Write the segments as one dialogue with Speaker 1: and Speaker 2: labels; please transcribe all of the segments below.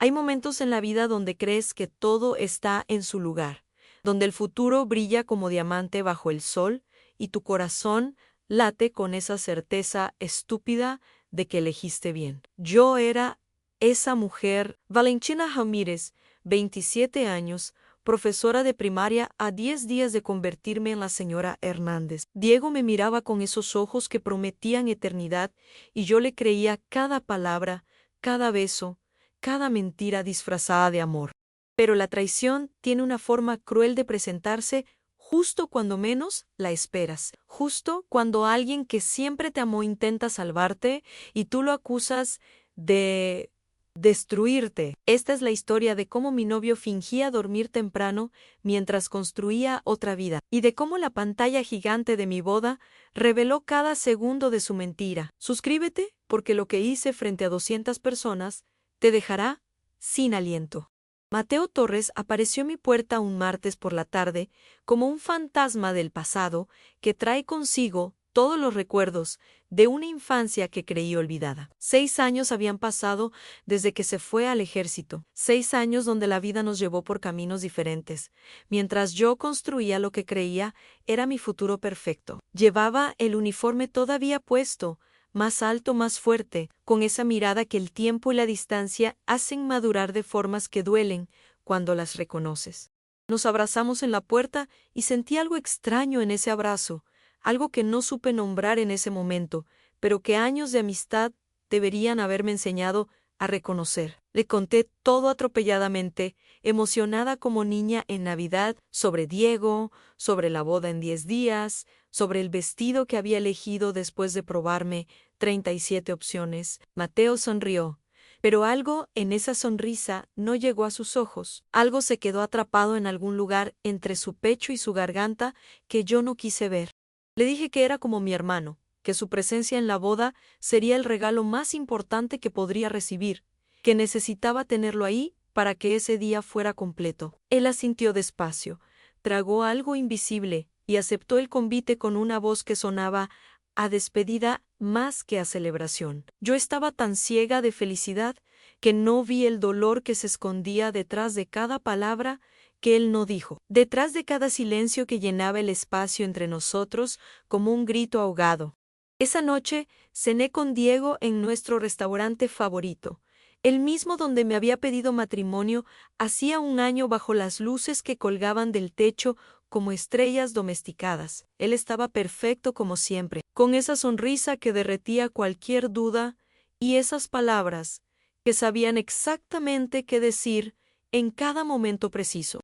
Speaker 1: Hay momentos en la vida donde crees que todo está en su lugar, donde el futuro brilla como diamante bajo el sol y tu corazón late con esa certeza estúpida de que elegiste bien. Yo era esa mujer, Valentina Ramírez, 27 años, profesora de primaria a 10 días de convertirme en la señora Hernández. Diego me miraba con esos ojos que prometían eternidad y yo le creía cada palabra, cada beso, cada mentira disfrazada de amor. Pero la traición tiene una forma cruel de presentarse justo cuando menos la esperas, justo cuando alguien que siempre te amó intenta salvarte y tú lo acusas de destruirte. Esta es la historia de cómo mi novio fingía dormir temprano mientras construía otra vida, y de cómo la pantalla gigante de mi boda reveló cada segundo de su mentira. Suscríbete, porque lo que hice frente a 200 personas te dejará sin aliento. Mateo Torres apareció en mi puerta un martes por la tarde como un fantasma del pasado que trae consigo todos los recuerdos de una infancia que creí olvidada. 6 años habían pasado desde que se fue al ejército, 6 años donde la vida nos llevó por caminos diferentes, mientras yo construía lo que creía era mi futuro perfecto. Llevaba el uniforme todavía puesto, más alto, más fuerte, con esa mirada que el tiempo y la distancia hacen madurar de formas que duelen cuando las reconoces. Nos abrazamos en la puerta y sentí algo extraño en ese abrazo, algo que no supe nombrar en ese momento, pero que años de amistad deberían haberme enseñado a reconocer. Le conté todo atropelladamente, emocionada como niña en Navidad, sobre Diego, sobre la boda en 10 días, sobre el vestido que había elegido después de probarme 37 opciones. Mateo sonrió, pero algo en esa sonrisa no llegó a sus ojos. Algo se quedó atrapado en algún lugar entre su pecho y su garganta que yo no quise ver. Le dije que era como mi hermano, que su presencia en la boda sería el regalo más importante que podría recibir, que necesitaba tenerlo ahí para que ese día fuera completo. Él asintió despacio, tragó algo invisible y aceptó el convite con una voz que sonaba a despedida más que a celebración. Yo estaba tan ciega de felicidad que no vi el dolor que se escondía detrás de cada palabra que él no dijo, detrás de cada silencio que llenaba el espacio entre nosotros como un grito ahogado. Esa noche cené con Diego en nuestro restaurante favorito, el mismo donde me había pedido matrimonio hacía un año bajo las luces que colgaban del techo como estrellas domesticadas. Él estaba perfecto como siempre, con esa sonrisa que derretía cualquier duda y esas palabras que sabían exactamente qué decir en cada momento preciso.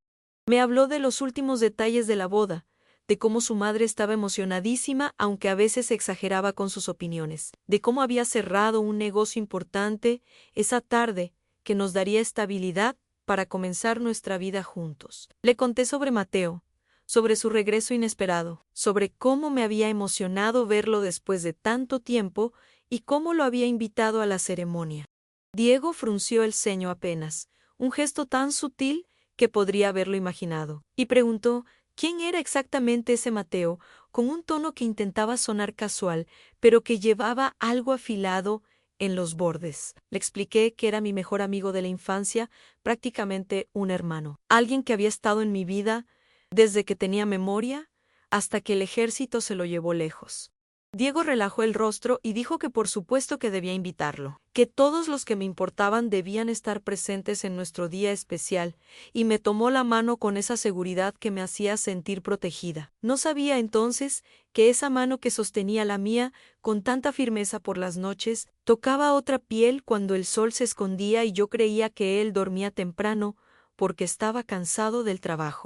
Speaker 1: Me habló de los últimos detalles de la boda, de cómo su madre estaba emocionadísima aunque a veces exageraba con sus opiniones, de cómo había cerrado un negocio importante esa tarde que nos daría estabilidad para comenzar nuestra vida juntos. Le conté sobre Mateo, sobre su regreso inesperado, sobre cómo me había emocionado verlo después de tanto tiempo y cómo lo había invitado a la ceremonia. Diego frunció el ceño apenas, un gesto tan sutil que podría haberlo imaginado, y preguntó quién era exactamente ese Mateo, con un tono que intentaba sonar casual, pero que llevaba algo afilado en los bordes. Le expliqué que era mi mejor amigo de la infancia, prácticamente un hermano, alguien que había estado en mi vida desde que tenía memoria hasta que el ejército se lo llevó lejos. Diego relajó el rostro y dijo que por supuesto que debía invitarlo, que todos los que me importaban debían estar presentes en nuestro día especial, y me tomó la mano con esa seguridad que me hacía sentir protegida. No sabía entonces que esa mano que sostenía la mía con tanta firmeza por las noches tocaba otra piel cuando el sol se escondía y yo creía que él dormía temprano porque estaba cansado del trabajo.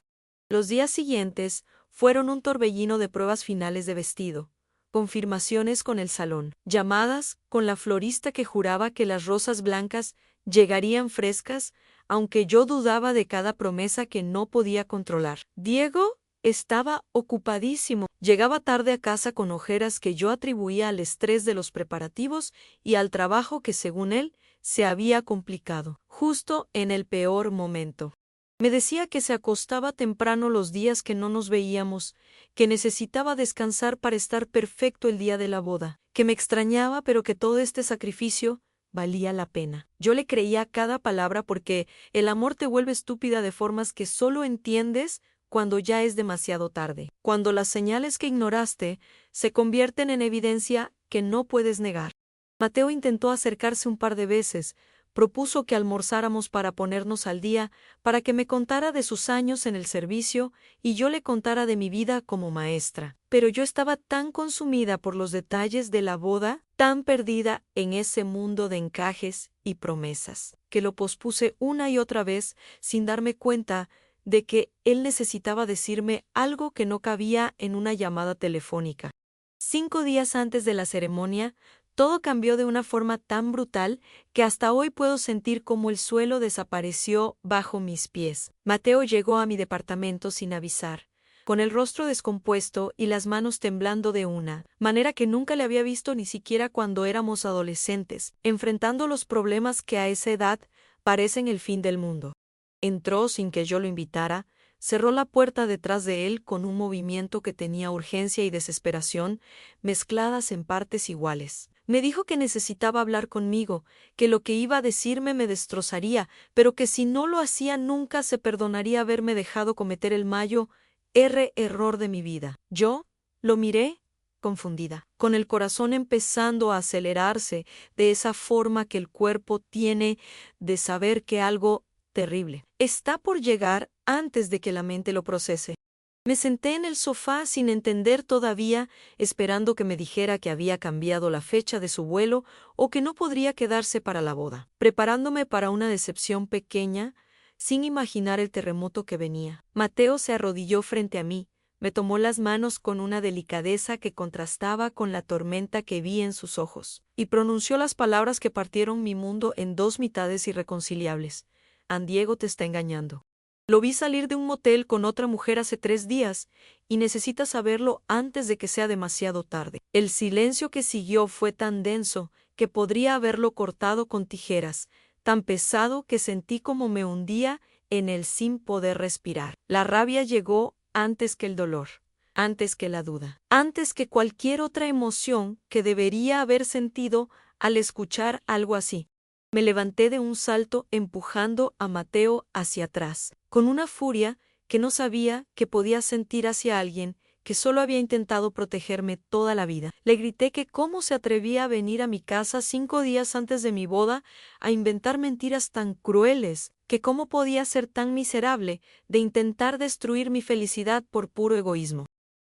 Speaker 1: Los días siguientes fueron un torbellino de pruebas finales de vestido, confirmaciones con el salón, llamadas con la florista que juraba que las rosas blancas llegarían frescas, aunque yo dudaba de cada promesa que no podía controlar. Diego estaba ocupadísimo. Llegaba tarde a casa con ojeras que yo atribuía al estrés de los preparativos y al trabajo que, según él, se había complicado, justo en el peor momento. Me decía que se acostaba temprano los días que no nos veíamos, que necesitaba descansar para estar perfecto el día de la boda, que me extrañaba pero que todo este sacrificio valía la pena. Yo le creía cada palabra porque el amor te vuelve estúpida de formas que solo entiendes cuando ya es demasiado tarde, cuando las señales que ignoraste se convierten en evidencia que no puedes negar. Mateo intentó acercarse un par de veces, propuso que almorzáramos para ponernos al día, para que me contara de sus años en el servicio y yo le contara de mi vida como maestra. Pero yo estaba tan consumida por los detalles de la boda, tan perdida en ese mundo de encajes y promesas, que lo pospuse una y otra vez sin darme cuenta de que él necesitaba decirme algo que no cabía en una llamada telefónica. 5 días antes de la ceremonia, todo cambió de una forma tan brutal que hasta hoy puedo sentir cómo el suelo desapareció bajo mis pies. Mateo llegó a mi departamento sin avisar, con el rostro descompuesto y las manos temblando de una manera que nunca le había visto ni siquiera cuando éramos adolescentes, enfrentando los problemas que a esa edad parecen el fin del mundo. Entró sin que yo lo invitara, cerró la puerta detrás de él con un movimiento que tenía urgencia y desesperación, mezcladas en partes iguales. Me dijo que necesitaba hablar conmigo, que lo que iba a decirme me destrozaría, pero que si no lo hacía nunca se perdonaría haberme dejado cometer el mayor error de mi vida. Yo lo miré, confundida, con el corazón empezando a acelerarse de esa forma que el cuerpo tiene de saber que algo terrible está por llegar antes de que la mente lo procese. Me senté en el sofá sin entender todavía, esperando que me dijera que había cambiado la fecha de su vuelo o que no podría quedarse para la boda, preparándome para una decepción pequeña, sin imaginar el terremoto que venía. Mateo se arrodilló frente a mí, me tomó las manos con una delicadeza que contrastaba con la tormenta que vi en sus ojos, y pronunció las palabras que partieron mi mundo en dos mitades irreconciliables. Diego te está engañando. Lo vi salir de un motel con otra mujer hace 3 días y necesitas saberlo antes de que sea demasiado tarde. El silencio que siguió fue tan denso que podría haberlo cortado con tijeras, tan pesado que sentí como me hundía en él sin poder respirar. La rabia llegó antes que el dolor, antes que la duda, antes que cualquier otra emoción que debería haber sentido al escuchar algo así. Me levanté de un salto empujando a Mateo hacia atrás, con una furia que no sabía que podía sentir hacia alguien que solo había intentado protegerme toda la vida. Le grité que cómo se atrevía a venir a mi casa 5 días antes de mi boda a inventar mentiras tan crueles, que cómo podía ser tan miserable de intentar destruir mi felicidad por puro egoísmo.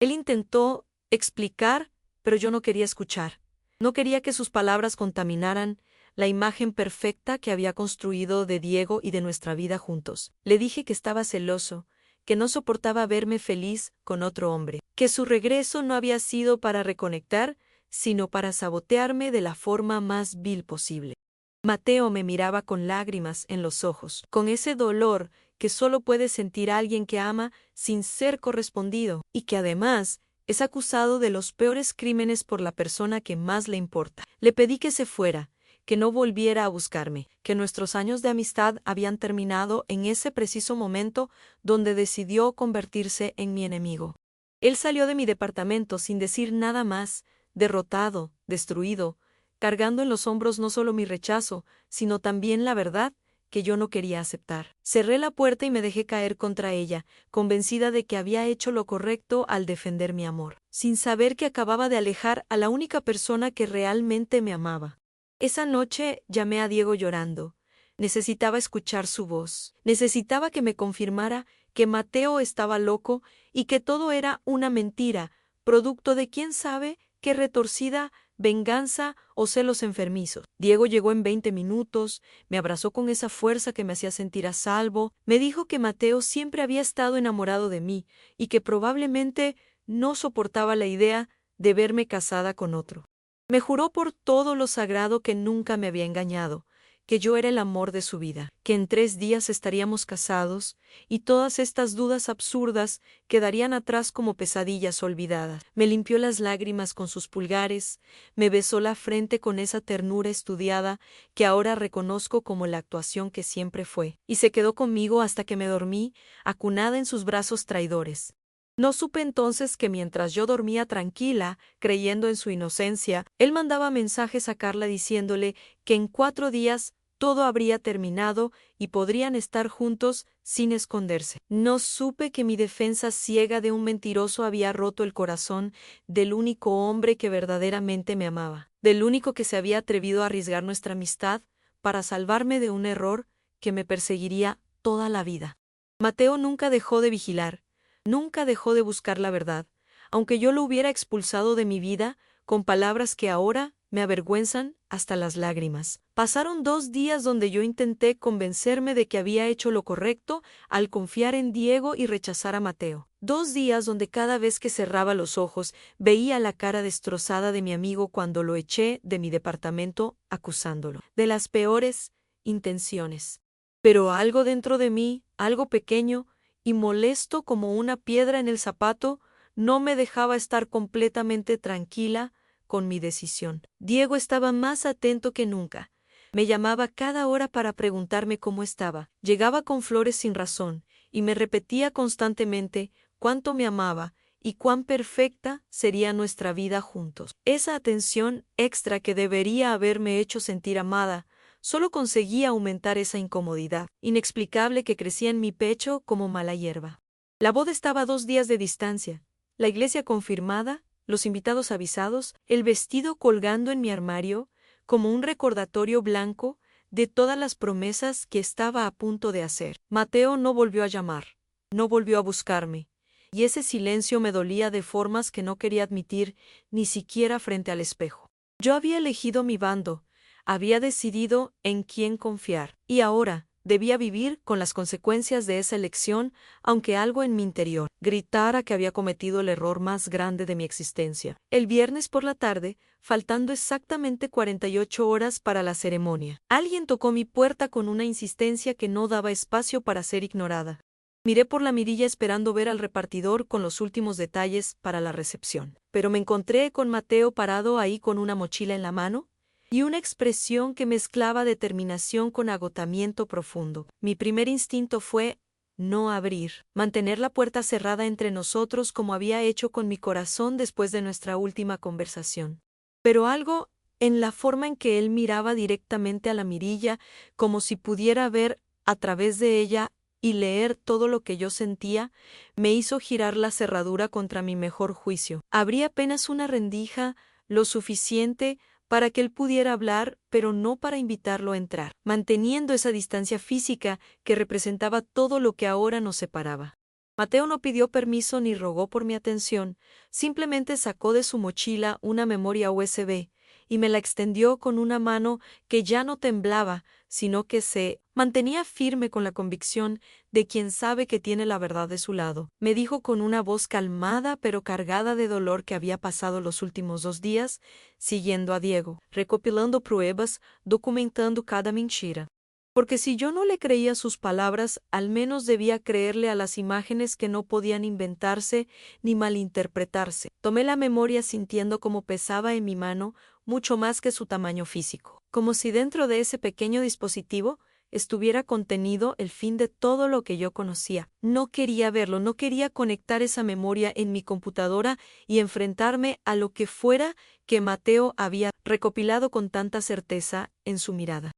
Speaker 1: Él intentó explicar, pero yo no quería escuchar. No quería que sus palabras contaminaran la imagen perfecta que había construido de Diego y de nuestra vida juntos. Le dije que estaba celoso, que no soportaba verme feliz con otro hombre, que su regreso no había sido para reconectar, sino para sabotearme de la forma más vil posible. Mateo me miraba con lágrimas en los ojos, con ese dolor que solo puede sentir alguien que ama sin ser correspondido, y que además es acusado de los peores crímenes por la persona que más le importa. Le pedí que se fuera, que no volviera a buscarme, que nuestros años de amistad habían terminado en ese preciso momento donde decidió convertirse en mi enemigo. Él salió de mi departamento sin decir nada más, derrotado, destruido, cargando en los hombros no solo mi rechazo, sino también la verdad que yo no quería aceptar. Cerré la puerta y me dejé caer contra ella, convencida de que había hecho lo correcto al defender mi amor, sin saber que acababa de alejar a la única persona que realmente me amaba. Esa noche llamé a Diego llorando. Necesitaba escuchar su voz. Necesitaba que me confirmara que Mateo estaba loco y que todo era una mentira, producto de quién sabe qué retorcida venganza o celos enfermizos. Diego llegó en 20 minutos, me abrazó con esa fuerza que me hacía sentir a salvo, me dijo que Mateo siempre había estado enamorado de mí y que probablemente no soportaba la idea de verme casada con otro. Me juró por todo lo sagrado que nunca me había engañado, que yo era el amor de su vida, que en 3 días estaríamos casados, y todas estas dudas absurdas quedarían atrás como pesadillas olvidadas. Me limpió las lágrimas con sus pulgares, me besó la frente con esa ternura estudiada que ahora reconozco como la actuación que siempre fue, y se quedó conmigo hasta que me dormí, acunada en sus brazos traidores. No supe entonces que mientras yo dormía tranquila, creyendo en su inocencia, él mandaba mensajes a Carla diciéndole que en 4 días todo habría terminado y podrían estar juntos sin esconderse. No supe que mi defensa ciega de un mentiroso había roto el corazón del único hombre que verdaderamente me amaba, del único que se había atrevido a arriesgar nuestra amistad para salvarme de un error que me perseguiría toda la vida. Mateo nunca dejó de vigilar. Nunca dejó de buscar la verdad, aunque yo lo hubiera expulsado de mi vida con palabras que ahora me avergüenzan hasta las lágrimas. Pasaron 2 días donde yo intenté convencerme de que había hecho lo correcto al confiar en Diego y rechazar a Mateo. 2 días donde cada vez que cerraba los ojos veía la cara destrozada de mi amigo cuando lo eché de mi departamento acusándolo de las peores intenciones. Pero algo dentro de mí, algo pequeño, y molesto como una piedra en el zapato, no me dejaba estar completamente tranquila con mi decisión. Diego estaba más atento que nunca. Me llamaba cada hora para preguntarme cómo estaba. Llegaba con flores sin razón, y me repetía constantemente cuánto me amaba y cuán perfecta sería nuestra vida juntos. Esa atención extra que debería haberme hecho sentir amada, solo conseguía aumentar esa incomodidad inexplicable que crecía en mi pecho como mala hierba. La boda estaba a 2 días de distancia, la iglesia confirmada, los invitados avisados, el vestido colgando en mi armario, como un recordatorio blanco de todas las promesas que estaba a punto de hacer. Mateo no volvió a llamar, no volvió a buscarme, y ese silencio me dolía de formas que no quería admitir ni siquiera frente al espejo. Yo había elegido mi bando, había decidido en quién confiar, y ahora debía vivir con las consecuencias de esa elección, aunque algo en mi interior gritara que había cometido el error más grande de mi existencia. El viernes por la tarde, faltando exactamente 48 horas para la ceremonia, alguien tocó mi puerta con una insistencia que no daba espacio para ser ignorada. Miré por la mirilla esperando ver al repartidor con los últimos detalles para la recepción, pero me encontré con Mateo parado ahí con una mochila en la mano y una expresión que mezclaba determinación con agotamiento profundo. Mi primer instinto fue no abrir, mantener la puerta cerrada entre nosotros como había hecho con mi corazón después de nuestra última conversación. Pero algo en la forma en que él miraba directamente a la mirilla, como si pudiera ver a través de ella y leer todo lo que yo sentía, me hizo girar la cerradura contra mi mejor juicio. Abrí apenas una rendija, lo suficiente para que él pudiera hablar, pero no para invitarlo a entrar, manteniendo esa distancia física que representaba todo lo que ahora nos separaba. Mateo no pidió permiso ni rogó por mi atención, simplemente sacó de su mochila una memoria USB y me la extendió con una mano que ya no temblaba, sino que se mantenía firme con la convicción de quien sabe que tiene la verdad de su lado. Me dijo con una voz calmada pero cargada de dolor que había pasado los últimos 2 días siguiendo a Diego, recopilando pruebas, documentando cada mentira. Porque si yo no le creía sus palabras, al menos debía creerle a las imágenes que no podían inventarse ni malinterpretarse. Tomé la memoria sintiendo cómo pesaba en mi mano mucho más que su tamaño físico, como si dentro de ese pequeño dispositivo estuviera contenido el fin de todo lo que yo conocía. No quería verlo, no quería conectar esa memoria en mi computadora y enfrentarme a lo que fuera que Mateo había recopilado con tanta certeza en su mirada.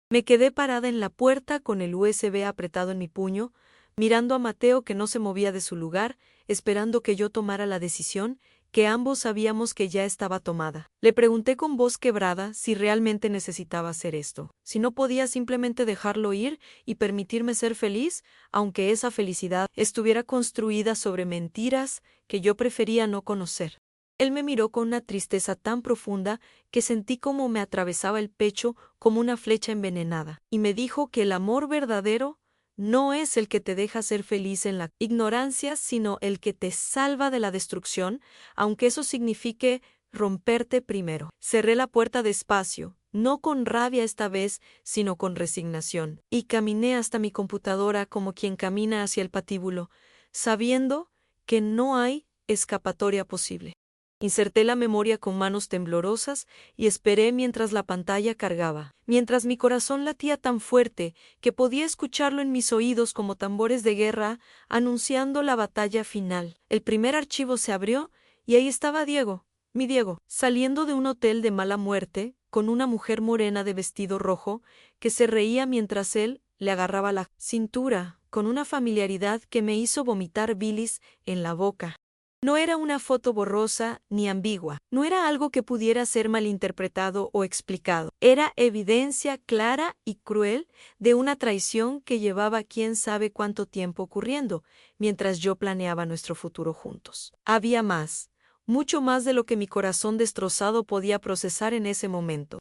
Speaker 1: Me quedé parada en la puerta con el USB apretado en mi puño, mirando a Mateo que no se movía de su lugar, esperando que yo tomara la decisión que ambos sabíamos que ya estaba tomada. Le pregunté con voz quebrada si realmente necesitaba hacer esto, si no podía simplemente dejarlo ir y permitirme ser feliz, aunque esa felicidad estuviera construida sobre mentiras que yo prefería no conocer. Él me miró con una tristeza tan profunda que sentí como me atravesaba el pecho como una flecha envenenada, y me dijo que el amor verdadero no es el que te deja ser feliz en la ignorancia, sino el que te salva de la destrucción, aunque eso signifique romperte primero. Cerré la puerta despacio, no con rabia esta vez, sino con resignación, y caminé hasta mi computadora como quien camina hacia el patíbulo, sabiendo que no hay escapatoria posible. Inserté la memoria con manos temblorosas y esperé mientras la pantalla cargaba, mientras mi corazón latía tan fuerte que podía escucharlo en mis oídos como tambores de guerra anunciando la batalla final. El primer archivo se abrió y ahí estaba Diego, mi Diego, saliendo de un hotel de mala muerte, con una mujer morena de vestido rojo que se reía mientras él le agarraba la cintura, con una familiaridad que me hizo vomitar bilis en la boca. No era una foto borrosa ni ambigua, no era algo que pudiera ser malinterpretado o explicado. Era evidencia clara y cruel de una traición que llevaba quién sabe cuánto tiempo ocurriendo, mientras yo planeaba nuestro futuro juntos. Había más, mucho más de lo que mi corazón destrozado podía procesar en ese momento.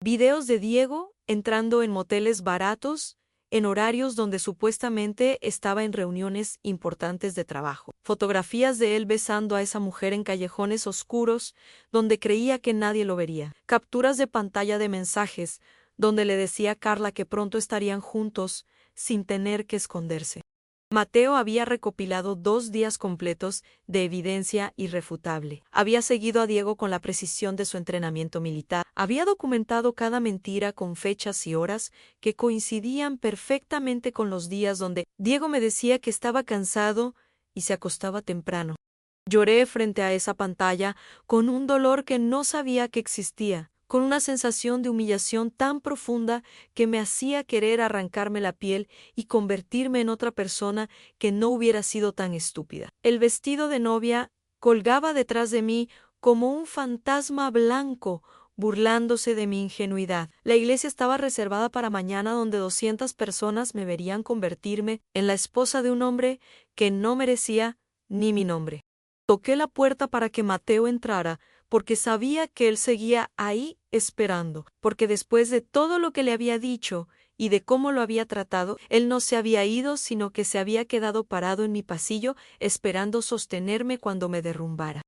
Speaker 1: Videos de Diego entrando en moteles baratos, en horarios donde supuestamente estaba en reuniones importantes de trabajo. Fotografías de él besando a esa mujer en callejones oscuros donde creía que nadie lo vería. Capturas de pantalla de mensajes donde le decía a Carla que pronto estarían juntos sin tener que esconderse. Mateo había recopilado 2 días completos de evidencia irrefutable. Había seguido a Diego con la precisión de su entrenamiento militar. Había documentado cada mentira con fechas y horas que coincidían perfectamente con los días donde Diego me decía que estaba cansado y se acostaba temprano. Lloré frente a esa pantalla con un dolor que no sabía que existía, con una sensación de humillación tan profunda que me hacía querer arrancarme la piel y convertirme en otra persona que no hubiera sido tan estúpida. El vestido de novia colgaba detrás de mí como un fantasma blanco, burlándose de mi ingenuidad. La iglesia estaba reservada para mañana, donde 200 personas me verían convertirme en la esposa de un hombre que no merecía ni mi nombre. Toqué la puerta para que Mateo entrara, porque sabía que él seguía ahí esperando, porque después de todo lo que le había dicho y de cómo lo había tratado, él no se había ido, sino que se había quedado parado en mi pasillo esperando sostenerme cuando me derrumbara.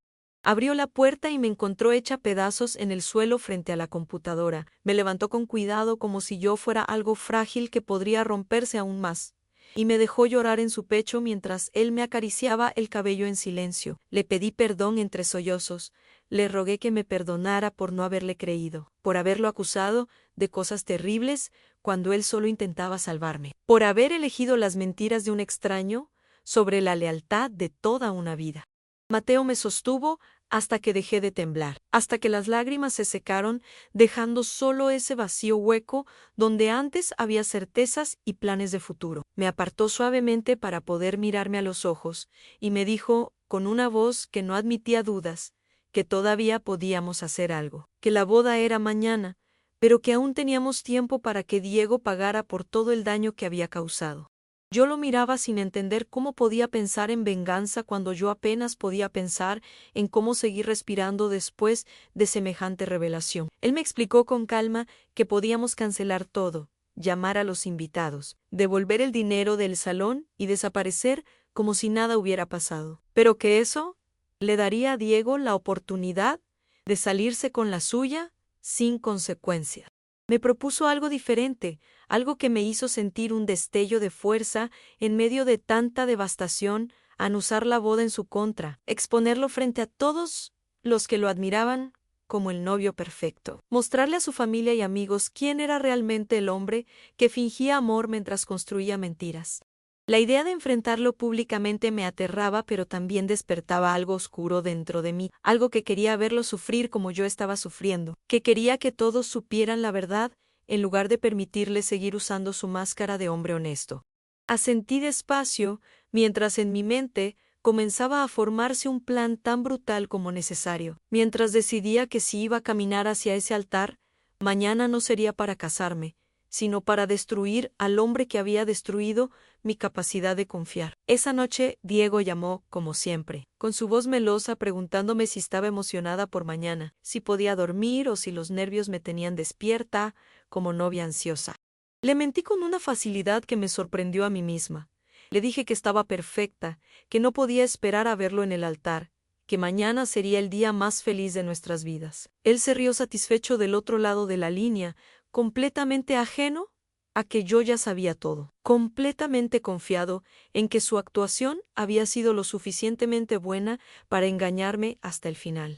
Speaker 1: Abrió la puerta y me encontró hecha pedazos en el suelo frente a la computadora. Me levantó con cuidado como si yo fuera algo frágil que podría romperse aún más, y me dejó llorar en su pecho mientras él me acariciaba el cabello en silencio. Le pedí perdón entre sollozos. Le rogué que me perdonara por no haberle creído, por haberlo acusado de cosas terribles cuando él solo intentaba salvarme, por haber elegido las mentiras de un extraño sobre la lealtad de toda una vida. Mateo me sostuvo hasta que dejé de temblar, hasta que las lágrimas se secaron, dejando solo ese vacío hueco donde antes había certezas y planes de futuro. Me apartó suavemente para poder mirarme a los ojos, y me dijo, con una voz que no admitía dudas, que todavía podíamos hacer algo, que la boda era mañana, pero que aún teníamos tiempo para que Diego pagara por todo el daño que había causado. Yo lo miraba sin entender cómo podía pensar en venganza cuando yo apenas podía pensar en cómo seguir respirando después de semejante revelación. Él me explicó con calma que podíamos cancelar todo, llamar a los invitados, devolver el dinero del salón y desaparecer como si nada hubiera pasado. Pero que eso le daría a Diego la oportunidad de salirse con la suya sin consecuencias. Me propuso algo diferente, algo que me hizo sentir un destello de fuerza en medio de tanta devastación, anusar la boda en su contra, exponerlo frente a todos los que lo admiraban como el novio perfecto, mostrarle a su familia y amigos quién era realmente el hombre que fingía amor mientras construía mentiras. La idea de enfrentarlo públicamente me aterraba, pero también despertaba algo oscuro dentro de mí, algo que quería verlo sufrir como yo estaba sufriendo, que quería que todos supieran la verdad en lugar de permitirle seguir usando su máscara de hombre honesto. Asentí despacio, mientras en mi mente comenzaba a formarse un plan tan brutal como necesario, mientras decidía que si iba a caminar hacia ese altar, mañana no sería para casarme, sino para destruir al hombre que había destruido mi capacidad de confiar. Esa noche Diego llamó, como siempre, con su voz melosa preguntándome si estaba emocionada por mañana, si podía dormir o si los nervios me tenían despierta, como novia ansiosa. Le mentí con una facilidad que me sorprendió a mí misma. Le dije que estaba perfecta, que no podía esperar a verlo en el altar, que mañana sería el día más feliz de nuestras vidas. Él se rió satisfecho del otro lado de la línea, completamente ajeno a que yo ya sabía todo, completamente confiado en que su actuación había sido lo suficientemente buena para engañarme hasta el final.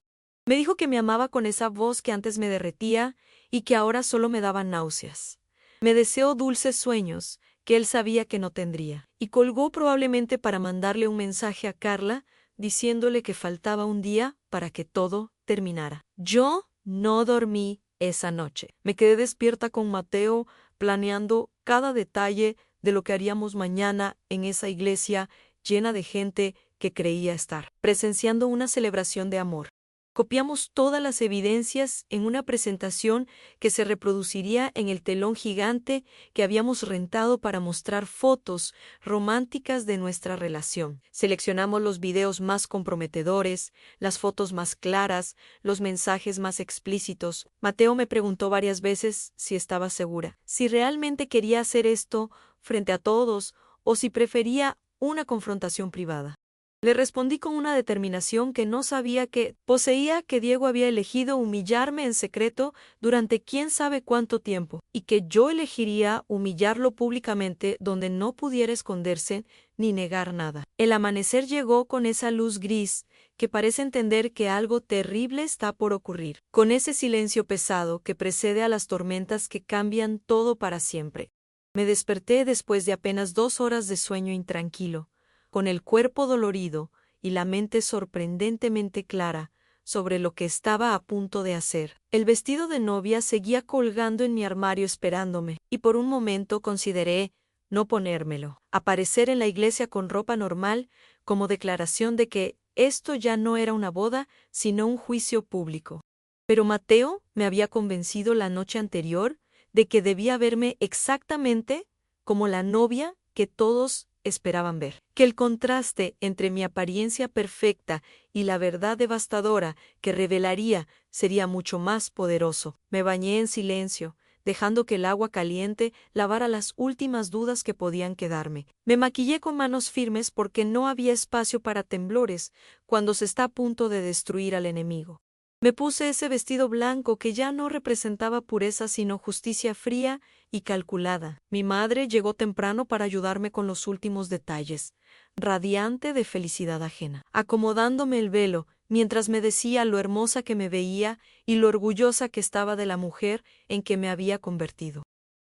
Speaker 1: Me dijo que me amaba con esa voz que antes me derretía y que ahora solo me daba náuseas. Me deseó dulces sueños, que él sabía que no tendría, y colgó probablemente para mandarle un mensaje a Carla, diciéndole que faltaba un día para que todo terminara. Yo no dormí esa noche. Me quedé despierta con Mateo, planeando cada detalle de lo que haríamos mañana en esa iglesia llena de gente que creía estar presenciando una celebración de amor. Copiamos todas las evidencias en una presentación que se reproduciría en el telón gigante que habíamos rentado para mostrar fotos románticas de nuestra relación. Seleccionamos los videos más comprometedores, las fotos más claras, los mensajes más explícitos. Mateo me preguntó varias veces si estaba segura, si realmente quería hacer esto frente a todos o si prefería una confrontación privada. Le respondí con una determinación que no sabía que poseía, que Diego había elegido humillarme en secreto durante quién sabe cuánto tiempo, y que yo elegiría humillarlo públicamente donde no pudiera esconderse ni negar nada. El amanecer llegó con esa luz gris que parece entender que algo terrible está por ocurrir, con ese silencio pesado que precede a las tormentas que cambian todo para siempre. Me desperté después de apenas 2 horas de sueño intranquilo, con el cuerpo dolorido y la mente sorprendentemente clara sobre lo que estaba a punto de hacer. El vestido de novia seguía colgando en mi armario esperándome, y por un momento consideré no ponérmelo. Aparecer en la iglesia con ropa normal como declaración de que esto ya no era una boda, sino un juicio público. Pero Mateo me había convencido la noche anterior de que debía verme exactamente como la novia que todos esperaban ver, que el contraste entre mi apariencia perfecta y la verdad devastadora que revelaría sería mucho más poderoso. Me bañé en silencio, dejando que el agua caliente lavara las últimas dudas que podían quedarme. Me maquillé con manos firmes porque no había espacio para temblores cuando se está a punto de destruir al enemigo. Me puse ese vestido blanco que ya no representaba pureza sino justicia fría y calculada. Mi madre llegó temprano para ayudarme con los últimos detalles, radiante de felicidad ajena, acomodándome el velo mientras me decía lo hermosa que me veía y lo orgullosa que estaba de la mujer en que me había convertido.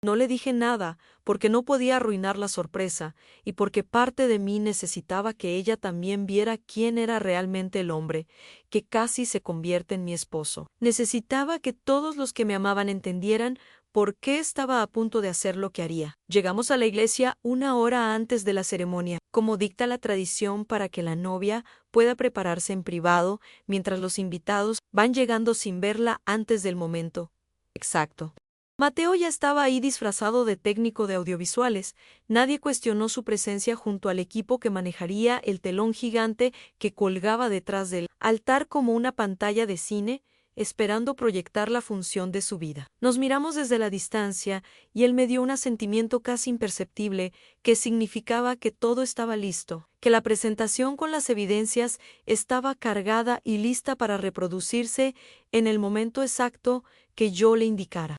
Speaker 1: No le dije nada, porque no podía arruinar la sorpresa, y porque parte de mí necesitaba que ella también viera quién era realmente el hombre, que casi se convierte en mi esposo. Necesitaba que todos los que me amaban entendieran por qué estaba a punto de hacer lo que haría. Llegamos a la iglesia 1 hora antes de la ceremonia, como dicta la tradición para que la novia pueda prepararse en privado, mientras los invitados van llegando sin verla antes del momento exacto. Mateo ya estaba ahí disfrazado de técnico de audiovisuales. Nadie cuestionó su presencia junto al equipo que manejaría el telón gigante que colgaba detrás del altar como una pantalla de cine, esperando proyectar la función de su vida. Nos miramos desde la distancia y él me dio un asentimiento casi imperceptible que significaba que todo estaba listo, que la presentación con las evidencias estaba cargada y lista para reproducirse en el momento exacto que yo le indicara.